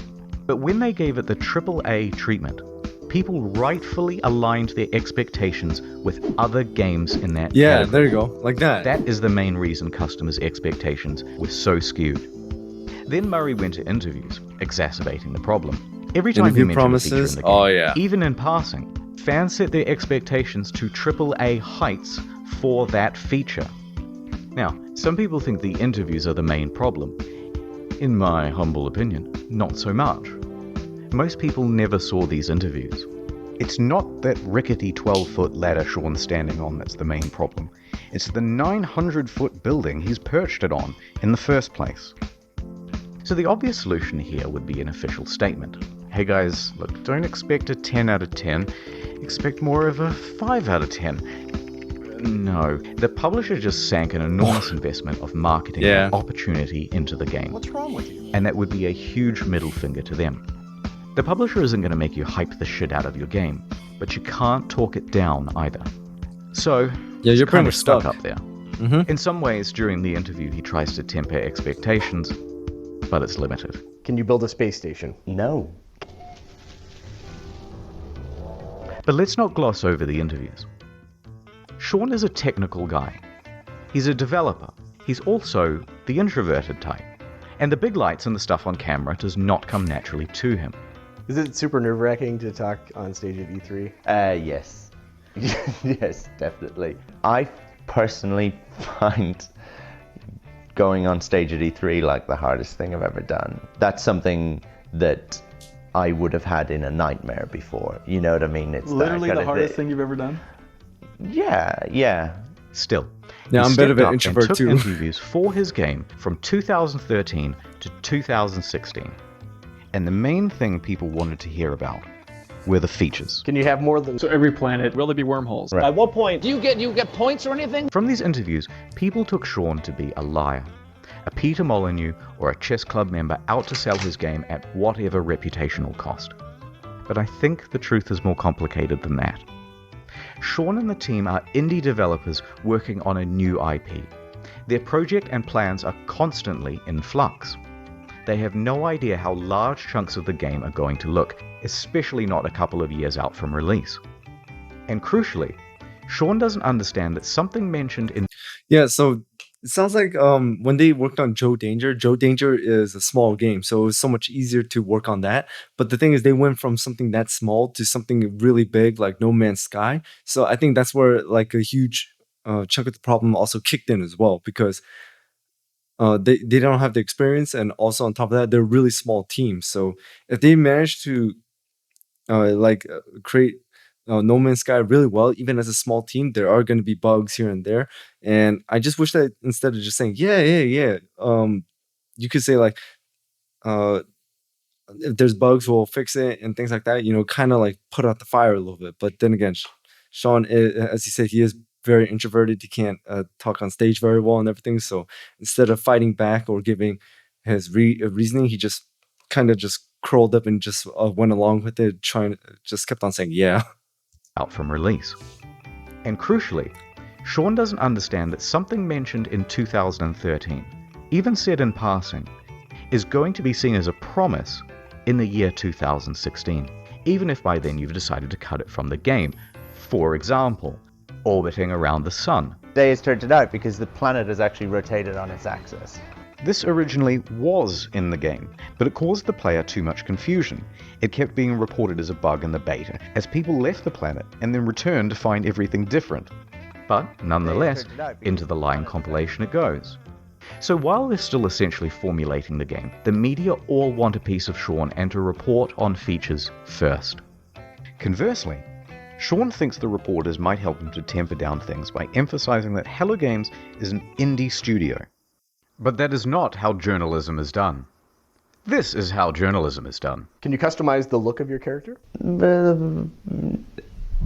But when they gave it the AAA treatment, people rightfully aligned their expectations with other games in that category. There you go, like that. That is the main reason customers' expectations were so skewed. Then Murray went to interviews, exacerbating the problem. Every time he mentioned a feature in the game, even in passing, fans set their expectations to AAA heights for that feature. Now, some people think the interviews are the main problem. In my humble opinion, not so much. Most people never saw these interviews. It's not that rickety 12-foot ladder Sean's standing on that's the main problem. It's the 900-foot building he's perched it on in the first place. So the obvious solution here would be an official statement. Hey guys, look, don't expect a 10 out of 10. Expect more of a 5 out of 10. No, the publisher just sank an enormous investment of marketing and opportunity into the game. What's wrong with you? And that would be a huge middle finger to them. The publisher isn't going to make you hype the shit out of your game, but you can't talk it down either. So, you're kind kind of of stuck stuck up there. In some ways, during the interview, he tries to temper expectations, but it's limited. Can you build a space station? No. But let's not gloss over the interviews. Sean is a technical guy. He's a developer. He's also the introverted type. And the big lights and the stuff on camera does not come naturally to him. Is it super nerve-wracking to talk on stage at E3? Yes. Yes, definitely. I personally find going on stage at E3 like the hardest thing I've ever done. That's something that I would have had in a nightmare before. You know what I mean? It's literally the hardest thing you've ever done? Yeah. Still, yeah, I'm a bit of an introvert took too. interviews for his game from 2013 to 2016. And the main thing people wanted to hear about were the features. Can you have more than... So every planet, will there be wormholes? At what point Do you get points or anything? From these interviews, people took Sean to be a liar, a Peter Molyneux or a chess club member out to sell his game at whatever reputational cost. But I think the truth is more complicated than that. Sean and the team are indie developers working on a new IP. Their project and plans are constantly in flux. They have no idea how large chunks of the game are going to look, especially not a couple of years out from release. And crucially, Sean doesn't understand that something mentioned in... Yeah, so it sounds like when they worked on Joe Danger is a small game, so it was so much easier to work on that. But the thing is, they went from something that small to something really big, like No Man's Sky. So I think that's where like a huge chunk of the problem also kicked in as well, because they don't have the experience, and also on top of that, they're a really small team. So if they manage to create No Man's Sky really well, even as a small team, there are going to be bugs here and there. And I just wish that instead of just saying yeah, you could say like if there's bugs, we'll fix it and things like that. You know, kind of like put out the fire a little bit. But then again, Sean, as he said, he is very introverted. He can't talk on stage very well and everything. So instead of fighting back or giving his reasoning, he just kind of just curled up and just went along with it, just kept on saying yeah. Out from release. And crucially, Sean doesn't understand that something mentioned in 2013, even said in passing, is going to be seen as a promise in the year 2016, even if by then you've decided to cut it from the game. For example, orbiting around the sun. Day has turned it out because the planet has actually rotated on its axis. This originally was in the game, but it caused the player too much confusion. It kept being reported as a bug in the beta, as people left the planet and then returned to find everything different. But nonetheless, into the lying compilation it goes. So while they're still essentially formulating the game, the media all want a piece of Sean and to report on features first. Conversely, Sean thinks the reporters might help him to temper down things by emphasizing that Hello Games is an indie studio. But that is not how journalism is done. This is how journalism is done. Can you customize the look of your character?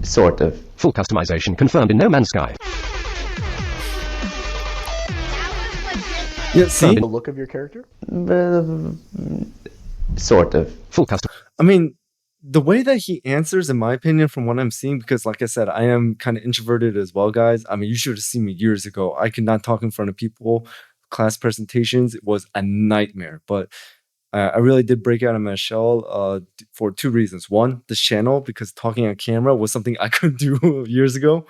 Sort of. Full customization confirmed in No Man's Sky. Yeah, see? The look of your character? Sort of. Full custom. I mean, the way that he answers, in my opinion, from what I'm seeing, because like I said, I am kind of introverted as well, guys. I mean, you should have seen me years ago. I could not talk in front of people. Class presentations, it was a nightmare. But I really did break out of my shell for two reasons. One, this channel, because talking on camera was something I couldn't do years ago.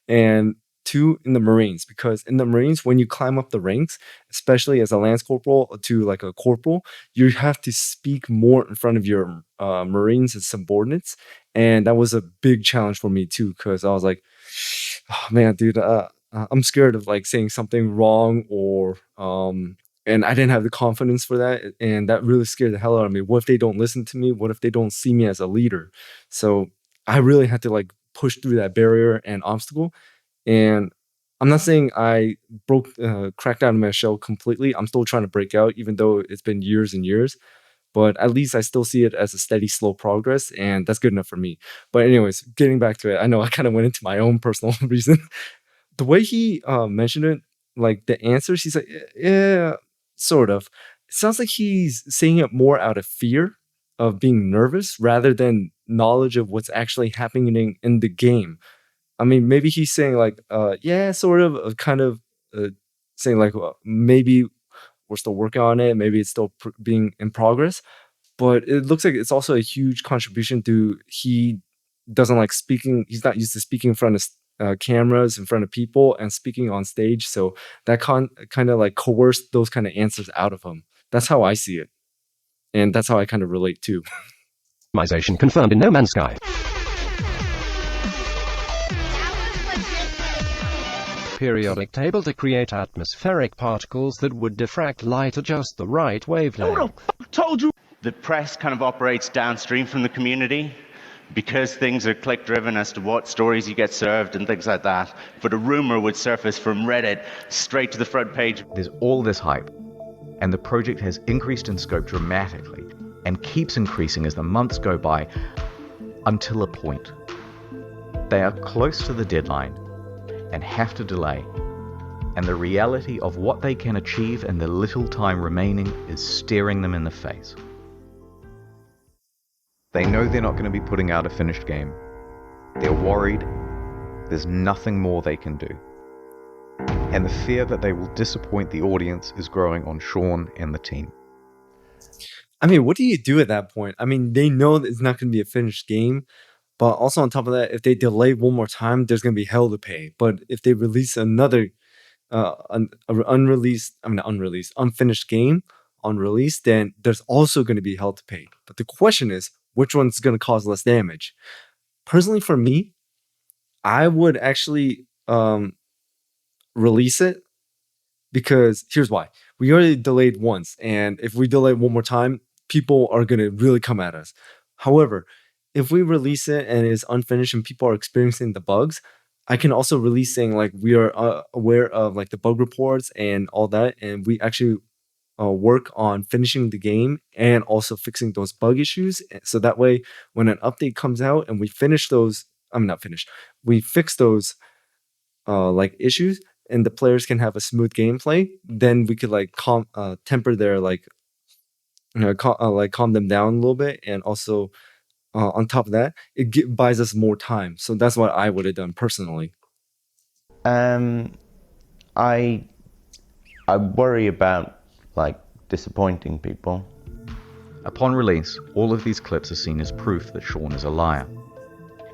And two, in the Marines, because in the Marines, when you climb up the ranks, especially as a lance corporal to like a corporal, you have to speak more in front of your Marines and subordinates. And that was a big challenge for me too, because I was like, oh, man, dude, I'm scared of like saying something wrong or and I didn't have the confidence for that, and that really scared the hell out of me. What if they don't listen to me? What if they don't see me as a leader? So I really had to like push through that barrier and obstacle. And I'm not saying I cracked out of my shell completely. I'm still trying to break out, even though it's been years and years. But at least I still see it as a steady, slow progress, and that's good enough for me. But anyways, getting back to it, I know I kind of went into my own personal reason. The way he mentioned it, like the answers, he's like, yeah, sort of. It sounds like he's saying it more out of fear of being nervous rather than knowledge of what's actually happening in the game. I mean, maybe he's saying like, yeah, sort of, kind of saying like, well, maybe we're still working on it. Maybe it's still being in progress. But it looks like it's also a huge contribution to he doesn't like speaking. He's not used to speaking in front of cameras, in front of people, and speaking on stage. So that kind of like coerced those kind of answers out of him. That's how I see it. And that's how I kind of relate too. Customization confirmed in No Man's Sky. Periodic table to create atmospheric particles that would diffract light at just the right wavelength. Told you! The press kind of operates downstream from the community because things are click driven as to what stories you get served and things like that. But a rumor would surface from Reddit straight to the front page. There's all this hype, and the project has increased in scope dramatically and keeps increasing as the months go by until a point. They are close to the deadline and have to delay, and the reality of what they can achieve in the little time remaining is staring them in the face. They know they're not going to be putting out a finished game. They're worried. There's nothing more they can do. And the fear that they will disappoint the audience is growing on Sean and the team. I mean, what do you do at that point? I mean, they know that it's not going to be a finished game. But also on top of that, if they delay one more time, there's going to be hell to pay. But if they release another unfinished game on release, then there's also going to be hell to pay. But the question is, which one's going to cause less damage? Personally, for me, I would actually release it, because here's why. We already delayed once, and if we delay one more time, people are going to really come at us. However, if we release it and it's unfinished and people are experiencing the bugs, I can also release saying like we are aware of like the bug reports and all that, and we actually work on finishing the game and also fixing those bug issues. So that way, when an update comes out and we finish those, we fix those like issues, and the players can have a smooth gameplay. Then we could like temper their like, calm them down a little bit, and also. On top of that, it buys us more time. So that's what I would have done personally. I worry about like disappointing people. Upon release, all of these clips are seen as proof that Sean is a liar.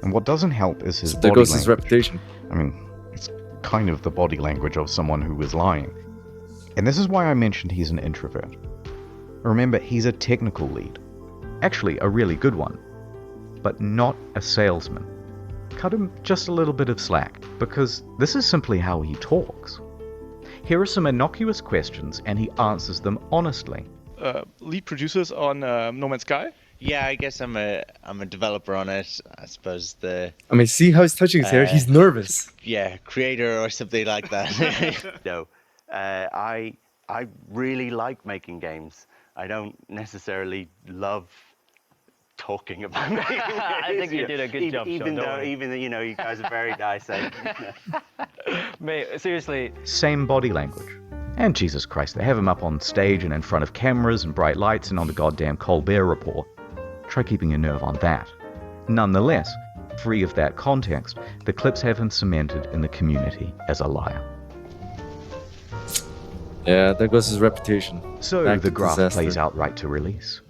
And what doesn't help is his body language. His reputation. I mean, it's kind of the body language of someone who is lying. And this is why I mentioned he's an introvert. Remember, he's a technical lead. Actually, a really good one. But not a salesman. Cut him just a little bit of slack, because this is simply how he talks. Here are some innocuous questions, and he answers them honestly. Lead producers on No Man's Sky. Yeah, I guess I'm a developer on it. I suppose I mean, see how he's touching his hair? He's nervous. Yeah, creator or something like that. No, I really like making games. I don't necessarily love talking about making games. I think you did a good job, Sean, Even don't though, worry. you guys are very nice. Mate, seriously. Same body language. And Jesus Christ, they have him up on stage and in front of cameras and bright lights and on the goddamn Colbert Report. Try keeping your nerve on that. Nonetheless, free of that context, the clips have him cemented in the community as a liar. Yeah, there goes his reputation. So Back the to graph disaster. plays out right to release.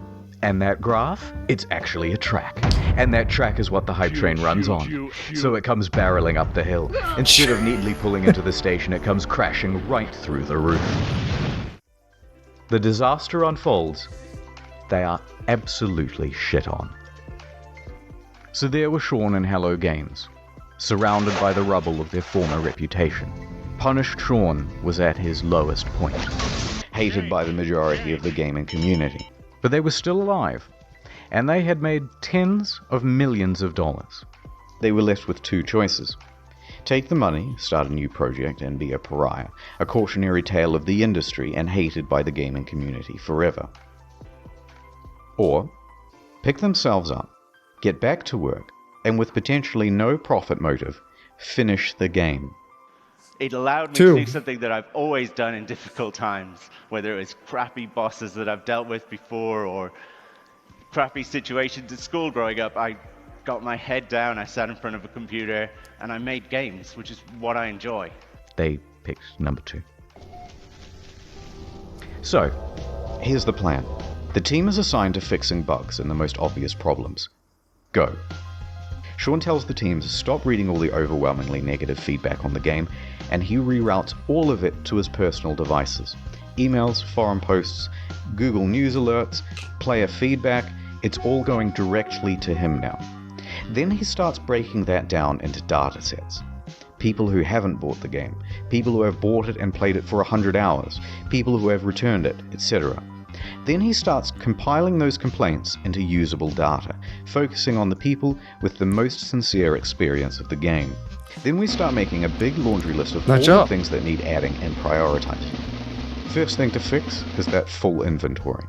And that graph, it's actually a track. And that track is what the hype train runs on. So it comes barreling up the hill. Instead of neatly pulling into the station, it comes crashing right through the roof. The disaster unfolds. They are absolutely shit on. So there were Sean and Hello Games, surrounded by the rubble of their former reputation. Punished Sean was at his lowest point, hated by the majority of the gaming community. But they were still alive, and they had made tens of millions of dollars. They were left with two choices. Take the money, start a new project, and be a pariah, a cautionary tale of the industry and hated by the gaming community forever. Or pick themselves up, get back to work, and with potentially no profit motive, finish the game. It allowed me to do something that I've always done in difficult times, whether it was crappy bosses that I've dealt with before or crappy situations at school growing up. I got my head down, I sat in front of a computer, and I made games, which is what I enjoy. They picked number 2. So, here's the plan. The team is assigned to fixing bugs and the most obvious problems. Go. Sean tells the team to stop reading all the overwhelmingly negative feedback on the game, and he reroutes all of it to his personal devices. Emails, forum posts, Google News alerts, player feedback, it's all going directly to him now. Then he starts breaking that down into data sets. People who haven't bought the game, people who have bought it and played it for 100 hours, people who have returned it, etc. Then he starts compiling those complaints into usable data, focusing on the people with the most sincere experience of the game. Then we start making a big laundry list of all the things that need adding and prioritizing. First thing to fix is that full inventory.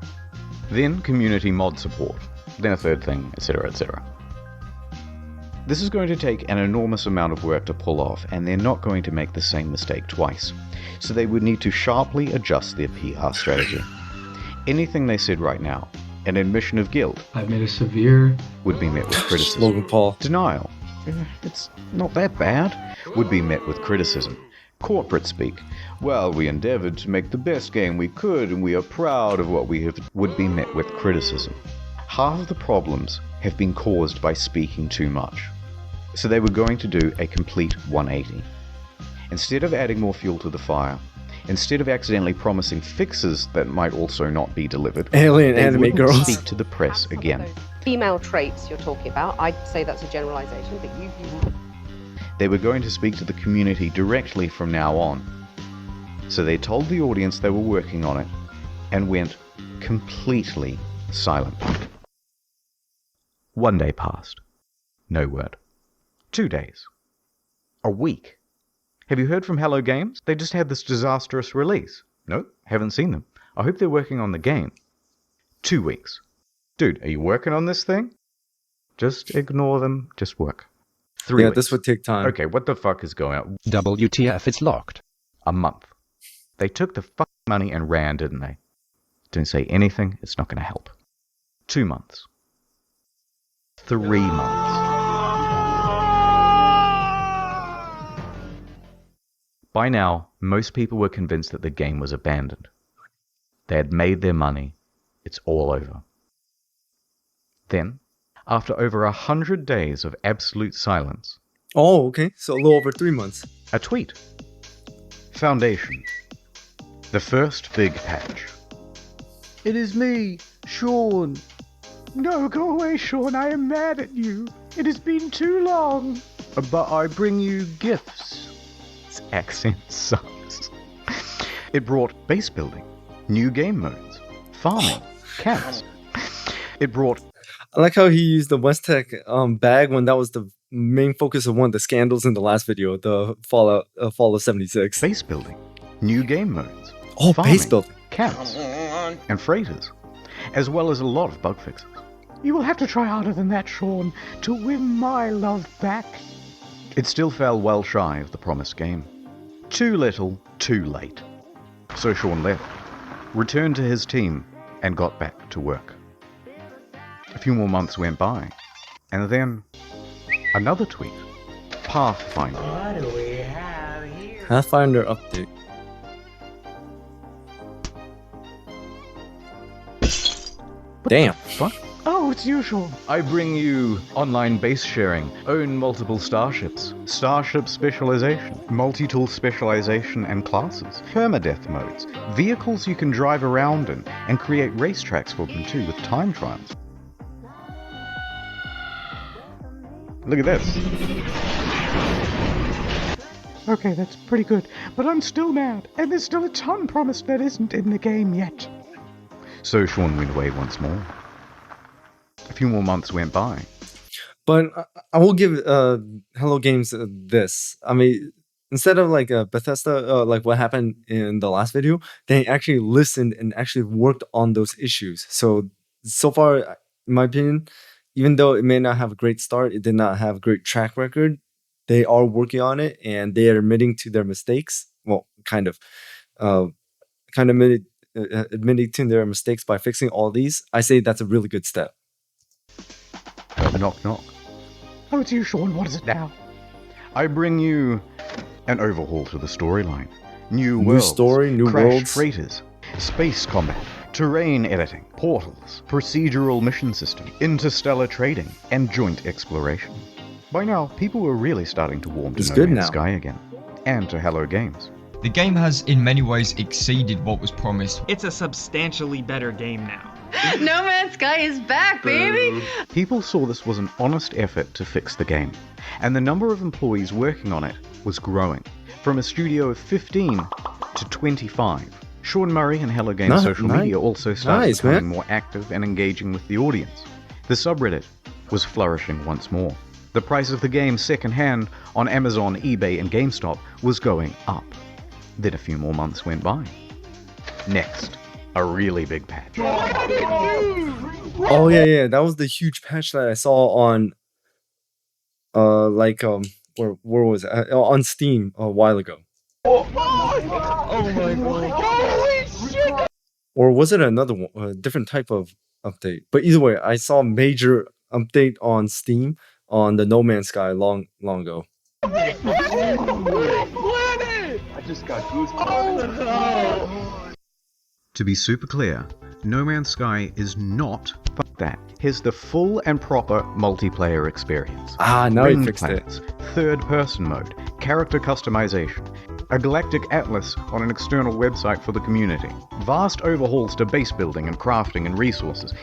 Then community mod support. Then a third thing, etc, etc. This is going to take an enormous amount of work to pull off, and they're not going to make the same mistake twice. So they would need to sharply adjust their PR strategy. Anything they said right now, an admission of guilt, I've made a severe, would be met with criticism. Logan Paul. Denial, it's not that bad, would be met with criticism. Corporate speak, well, we endeavored to make the best game we could and we are proud of what we have, would be met with criticism. Half of the problems have been caused by speaking too much. So they were going to do a complete 180. Instead of adding more fuel to the fire, instead of accidentally promising fixes that might also not be delivered, Alien they anime wouldn't girls. speak to the press again. Female traits you're talking about, I'd say that's a generalization, but you... They were going to speak to the community directly from now on. So they told the audience they were working on it and went completely silent. 1 day passed. No word. 2 days. A week. Have you heard from Hello Games? They just had this disastrous release. Nope, haven't seen them. I hope they're working on the game. 2 weeks. Dude, are you working on this thing? Just ignore them, just work. 3 Yeah, weeks. this would take time. Okay, what the fuck is going on? WTF, it's locked. A month. They took the fucking money and ran, didn't they? Didn't say anything, it's not going to help. 2 months. 3 months. By now, most people were convinced that the game was abandoned. They had made their money. It's all over. Then, after over 100 days of absolute silence... Oh, okay. So a little over 3 months. A tweet. Foundation. The first big patch. It is me, Sean. No, go away, Sean. I am mad at you. It has been too long. But I bring you gifts. His accent sucks. It brought base building, new game modes, farming, cats. It brought I like how he used the West Tech bag when that was the main focus of one of the scandals in the last video, the Fall of 76. Base building, new game modes, Oh, farming, base building. camps, and freighters, as well as a lot of bug fixes. You will have to try harder than that, Sean, to win my love back. It still fell well shy of the promised game. Too little, too late. So Sean left, returned to his team, and got back to work. A few more months went by, and then another tweet. Pathfinder. What do we have here? Pathfinder update. Damn. What? Oh, it's you, Sean. I bring you online base sharing, own multiple starships, starship specialization, multi-tool specialization and classes, permadeath modes, vehicles you can drive around in, and create racetracks for them too with time trials. Look at this. Okay, that's pretty good, but I'm still mad, and there's still a ton promised that isn't in the game yet. So Sean went away once more. A few more months went by. But I will give Hello Games this. I mean, instead of like Bethesda, like what happened in the last video, they actually listened and actually worked on those issues. So far, in my opinion, even though it may not have a great start, it did not have a great track record. They are working on it, and they are admitting to their mistakes. Well, kind of admitting to their mistakes by fixing all these. I say that's a really good step. Knock, knock. Oh, it's you, Sean. What is it now? I bring you an overhaul to the storyline. New worlds, story, new crash worlds, freighters, space combat, terrain editing, portals, procedural mission system, interstellar trading, and joint exploration. By now, people were really starting to warm to No Man's Sky again, and to Hello Games. The game has in many ways exceeded what was promised. It's a substantially better game now. No Man's Sky is back, baby! People saw this was an honest effort to fix the game, and the number of employees working on it was growing, from a studio of 15 to 25. Sean Murray and Hello Games social media also started becoming more active and engaging with the audience. The subreddit was flourishing once more. The price of the game secondhand on Amazon, eBay, and GameStop was going up. Then a few more months went by. Next, a really big patch. Oh yeah, that was the huge patch that I saw on where was it? On Steam a while ago. Oh my god! Holy shit! Or was it another one, a different type of update? But either way, I saw a major update on Steam on the No Man's Sky long ago. I just got goosebumps. Oh no! To be super clear, No Man's Sky is not that. Here's the full and proper multiplayer experience. Now you fixed it. Third-person mode, character customization, a galactic atlas on an external website for the community, vast overhauls to base building and crafting and resources,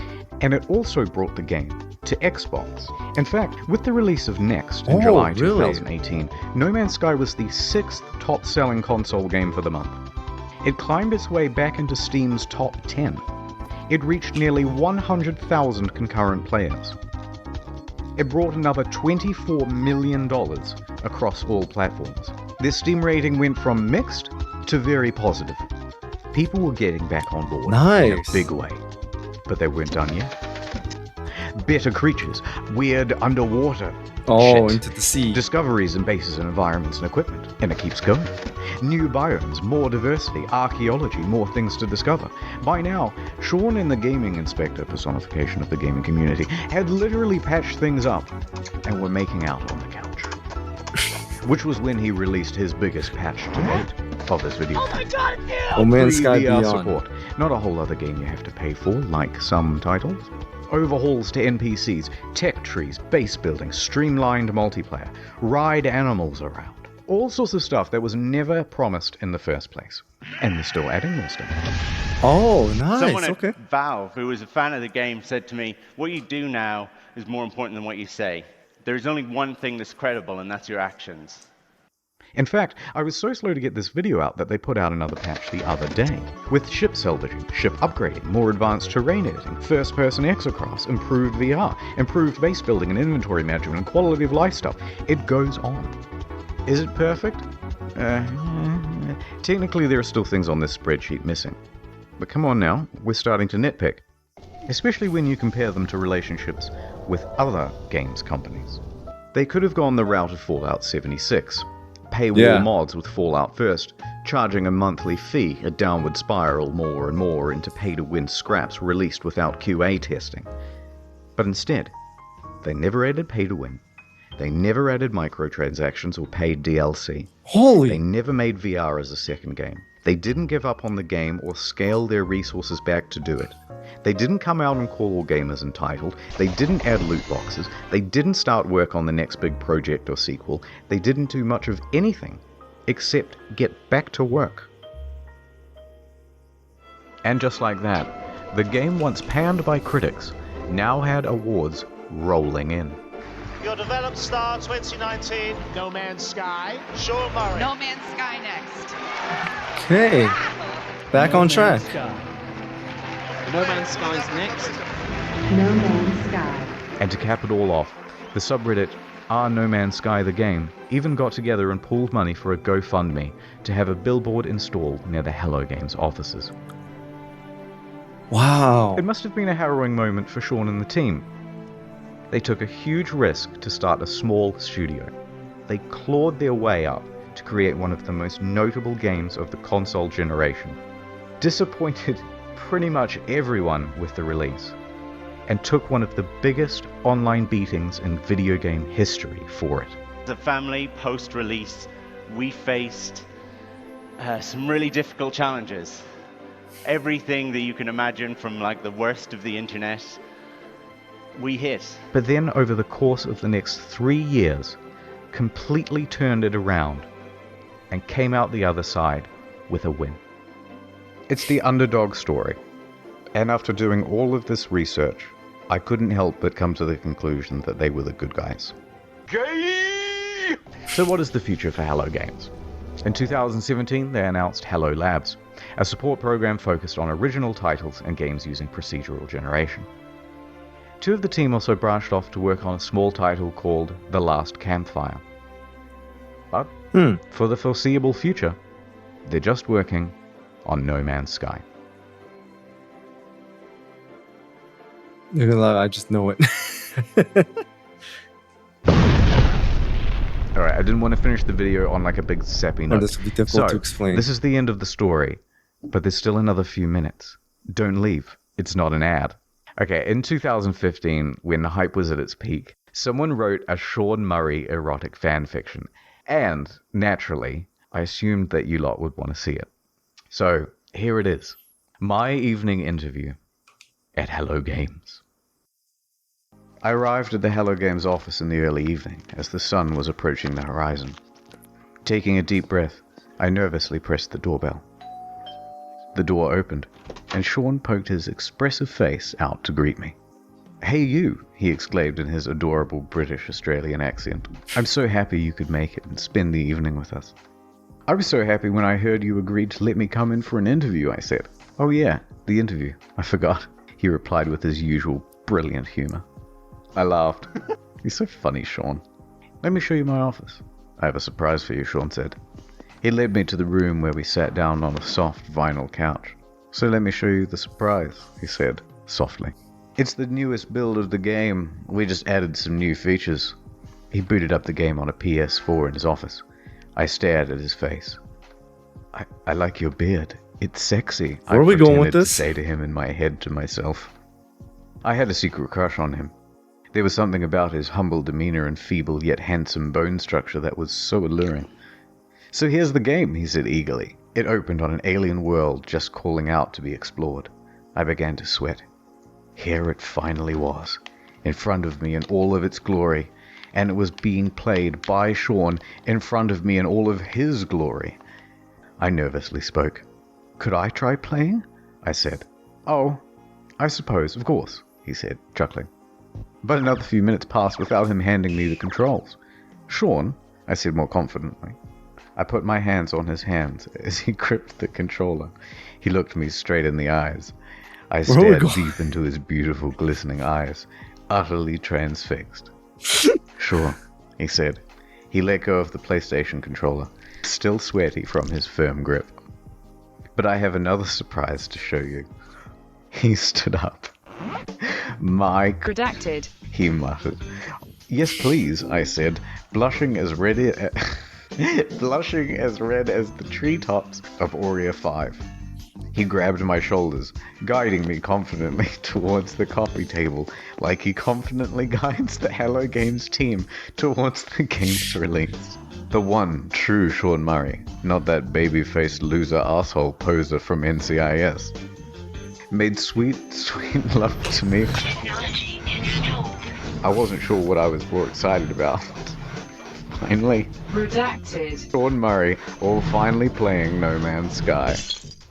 and it also brought the game to Xbox. In fact, with the release of Next in July 2018, No Man's Sky was the 6th top-selling console game for the month. It climbed its way back into Steam's top 10. It reached nearly 100,000 concurrent players. It brought another $24 million across all platforms. Their Steam rating went from mixed to very positive. People were getting back on board in a big way, but they weren't done yet. Better creatures, weird underwater shit, into the sea, discoveries in bases and environments and equipment, and it keeps going. New biomes, more diversity, archaeology, more things to discover. By now, Sean and the gaming inspector, personification of the gaming community, had literally patched things up and were making out on the couch. Which was when he released his biggest patch to date of this video. Oh my god, yeah! No Man's Sky Beyond. Support. Not a whole other game you have to pay for, like some titles. Overhauls to NPCs, tech trees, base building, streamlined multiplayer, ride animals around. All sorts of stuff that was never promised in the first place. And they're still adding more stuff. Oh, nice. Someone at Valve, who was a fan of the game, said to me, what you do now is more important than what you say. There's only one thing that's credible, and that's your actions. In fact, I was so slow to get this video out that they put out another patch the other day, with ship salvaging, ship upgrading, more advanced terrain editing, first-person exocrafts, improved VR, improved base building and inventory management, and quality of life stuff. It goes on. Is it perfect? Technically there are still things on this spreadsheet missing. But come on now, we're starting to nitpick. Especially when you compare them to relationships with other games companies. They could have gone the route of Fallout 76. Paywall mods with Fallout first, charging a monthly fee, a downward spiral more and more into pay-to-win scraps released without QA testing. But instead, they never added pay-to-win. They never added microtransactions or paid DLC. They never made VR as a second game. They didn't give up on the game or scale their resources back to do it. They didn't come out and call all gamers entitled. They didn't add loot boxes. They didn't start work on the next big project or sequel. They didn't do much of anything except get back to work. And just like that, the game once panned by critics now had awards rolling in. Your developed star 2019, No Man's Sky, Sean Murray. No Man's Sky next. Okay, back on track. No Man's Sky's next. No Man's Sky. And to cap it all off, the subreddit No Man's Sky the Game even got together and pooled money for a GoFundMe to have a billboard installed near the Hello Games offices. Wow. It must have been a harrowing moment for Sean and the team. They took a huge risk to start a small studio. They clawed their way up to create one of the most notable games of the console generation, disappointed pretty much everyone with the release, and took one of the biggest online beatings in video game history for it. As a family, post-release, we faced some really difficult challenges. Everything that you can imagine from like the worst of the internet, we hit. But then over the course of the next 3 years, completely turned it around and came out the other side with a win. It's the underdog story. And after doing all of this research, I couldn't help but come to the conclusion that they were the good guys. Gay! So what is the future for Hello Games? In 2017, they announced Hello Labs, a support program focused on original titles and games using procedural generation. Two of the team also branched off to work on a small title called The Last Campfire. But for the foreseeable future, they're just working on No Man's Sky. You're gonna lie, I just know it. Alright, I didn't want to finish the video on like a big sappy note. This will be difficult to explain. This is the end of the story, but there's still another few minutes. Don't leave. It's not an ad. Okay, in 2015, when the hype was at its peak, someone wrote a Sean Murray erotic fanfiction. And, naturally, I assumed that you lot would want to see it. So, here it is. My evening interview at Hello Games. I arrived at the Hello Games office in the early evening as the sun was approaching the horizon. Taking a deep breath, I nervously pressed the doorbell. The door opened, and Sean poked his expressive face out to greet me. "Hey you," he exclaimed in his adorable British-Australian accent. "I'm so happy you could make it and spend the evening with us." "I was so happy when I heard you agreed to let me come in for an interview," I said. "Oh yeah, the interview. I forgot," he replied with his usual brilliant humor. I laughed. "You're so funny, Sean. Let me show you my office." "I have a surprise for you," Sean said. He led me to the room where we sat down on a soft vinyl couch. "So let me show you the surprise," he said, softly. "It's the newest build of the game. We just added some new features." He booted up the game on a PS4 in his office. I stared at his face. I like your beard. It's sexy. Where are we going with this? To say to him in my head to myself. I had a secret crush on him. There was something about his humble demeanor and feeble yet handsome bone structure that was so alluring. "So here's the game," he said eagerly. It opened on an alien world just calling out to be explored. I began to sweat. Here it finally was, in front of me in all of its glory, and it was being played by Sean in front of me in all of his glory. I nervously spoke. "Could I try playing?" I said. "Oh, I suppose, of course," he said, chuckling. But another few minutes passed without him handing me the controls. "Sean," I said more confidently, I put my hands on his hands as he gripped the controller. He looked me straight in the eyes. I stared deep into his beautiful, glistening eyes, utterly transfixed. Sure, he said. He let go of the PlayStation controller, still sweaty from his firm grip. But I have another surprise to show you. He stood up. Mike. Redacted. He muttered. Yes, please, I said, blushing as red as the treetops of Aurea 5. He grabbed my shoulders, guiding me confidently towards the coffee table, like he confidently guides the Hello Games team towards the game's release. The one true Sean Murray, not that baby-faced loser asshole poser from NCIS. Made sweet, sweet love to me. I wasn't sure what I was more excited about. Finally. Redacted. Sean Murray, all finally playing No Man's Sky.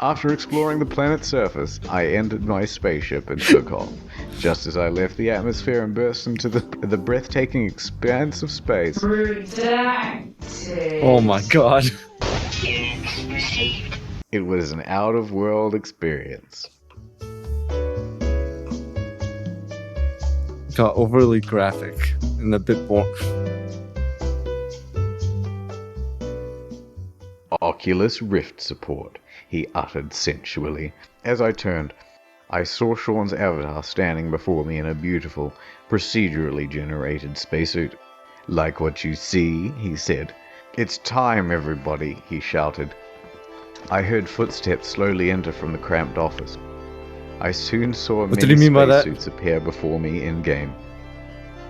After exploring the planet's surface, I entered my spaceship and took off. Just as I left the atmosphere and burst into the breathtaking expanse of space. Redacted. Oh my god. It was an out-of-world experience. Got overly graphic and a bit boring. Oculus Rift support, he uttered sensually. As I turned, I saw Sean's avatar standing before me in a beautiful, procedurally generated spacesuit. Like what you see, he said. It's time, everybody, he shouted. I heard footsteps slowly enter from the cramped office. I soon saw many spacesuits appear before me in-game.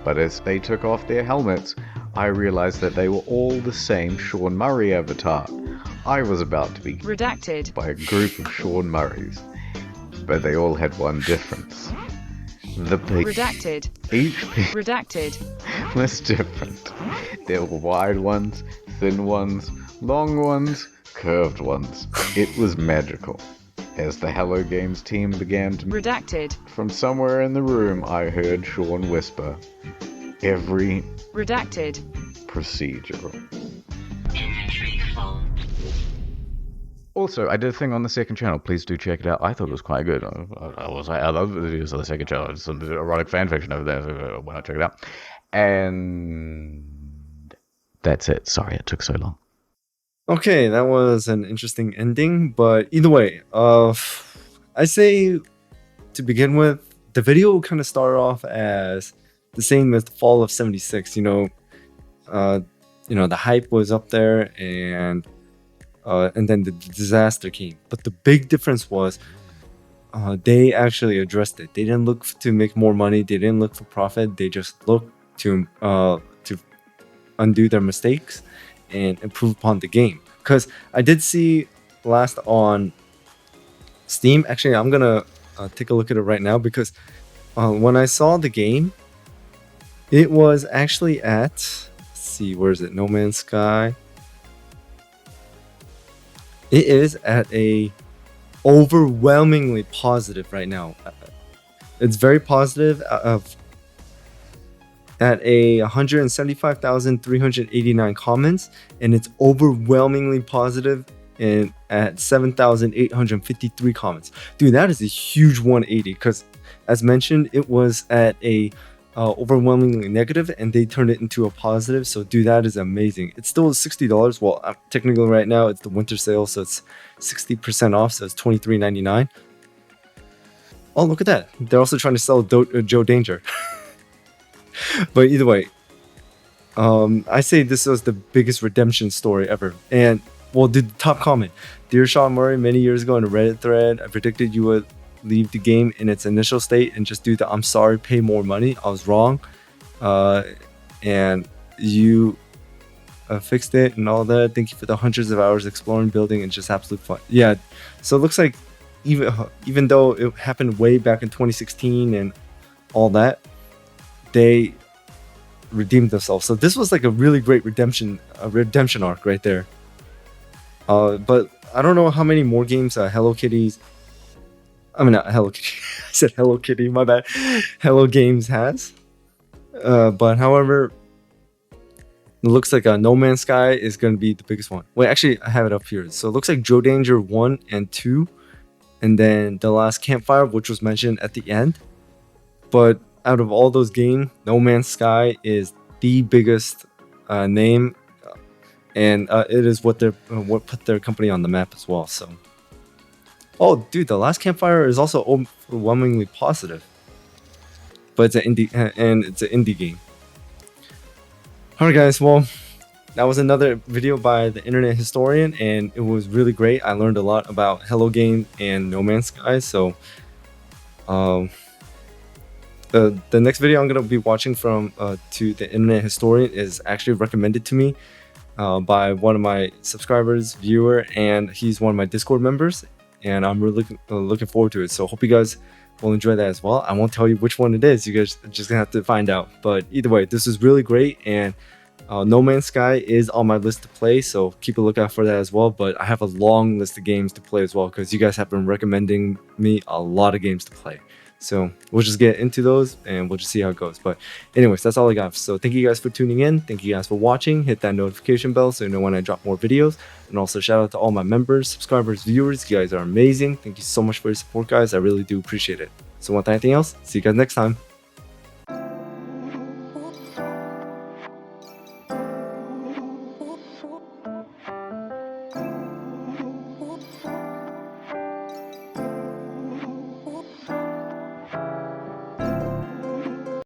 But as they took off their helmets, I realized that they were all the same Sean Murray avatar. I was about to be redacted by a group of Sean Murrays, but they all had one difference. The peak. Redacted. Each peak Redacted. was different. There were wide ones, thin ones, long ones, curved ones. It was magical. As the Hello Games team began to... Redacted. From somewhere in the room, I heard Sean whisper, every... Redacted. Procedural. Also, I did a thing on the second channel. Please do check it out. I thought it was quite good. I love the videos on the second channel. It's some erotic fanfiction over there. So why not check it out? And that's it. Sorry it took so long. Okay, that was an interesting ending, but either way, I say to begin with, the video kind of started off as the same as the fall of '76. The hype was up there, and then the disaster came. But the big difference was they actually addressed it. They didn't look to make more money. They didn't look for profit. They just looked to undo their mistakes and improve upon the game. Because I did see last on Steam. Actually, I'm gonna take a look at it right now, because when I saw the game, it was actually at, let's see, where is it? No Man's Sky. It is at a overwhelmingly positive right now. It's very positive at a 175,389 comments, and it's overwhelmingly positive and at 7,853 comments. Dude, that is a huge 180, because as mentioned, it was at a overwhelmingly negative, and they turned it into a positive. So dude, that is amazing. It's still $60. Well, technically right now it's the winter sale, so it's 60% off, so it's $23.99. Oh, look at that. They're also trying to sell Joe Danger. But either way, I say this was the biggest redemption story ever. And well, the top comment, dear Sean Murray, many years ago in a Reddit thread, I predicted you would leave the game in its initial state and just do the I'm sorry, pay more money. I was wrong, and you fixed it and all that. Thank you for the hundreds of hours exploring, building, and just absolute fun. Yeah, so it looks like even though it happened way back in 2016 and all that, they redeemed themselves. So this was like a really great redemption arc right there. But I don't know how many more games Hello Kitty's, I mean not Hello Kitty, I said Hello Kitty, my bad, Hello Games has. But however, It looks like No Man's Sky is going to be the biggest one. Wait, actually, I have it up here. So it looks like Joe Danger 1 and 2, and then The Last Campfire, which was mentioned at the end. But out of all those games, No Man's Sky is the biggest name, and it is what put their company on the map as well. So, oh, dude, The Last Campfire is also overwhelmingly positive, but it's an indie game. Alright guys, well, that was another video by the Internet Historian, and it was really great. I learned a lot about Hello Game and No Man's Sky. So the next video I'm going to be watching from to the Internet Historian is actually recommended to me by one of my subscribers, viewer, and he's one of my Discord members, and I'm really looking forward to it. So hope you guys will enjoy that as well. I won't tell you which one it is. You guys are just gonna have to find out. But either way, this is really great, and No Man's Sky is on my list to play, so keep a lookout for that as well. But I have a long list of games to play as well, because you guys have been recommending me a lot of games to play. So we'll just get into those and we'll just see how it goes. But anyways, that's all I got. So thank you guys for tuning in. Thank you guys for watching. Hit that notification bell so you know when I drop more videos. And also shout out to all my members, subscribers, viewers. You guys are amazing. Thank you so much for your support, guys. I really do appreciate it. So without anything else, see you guys next time.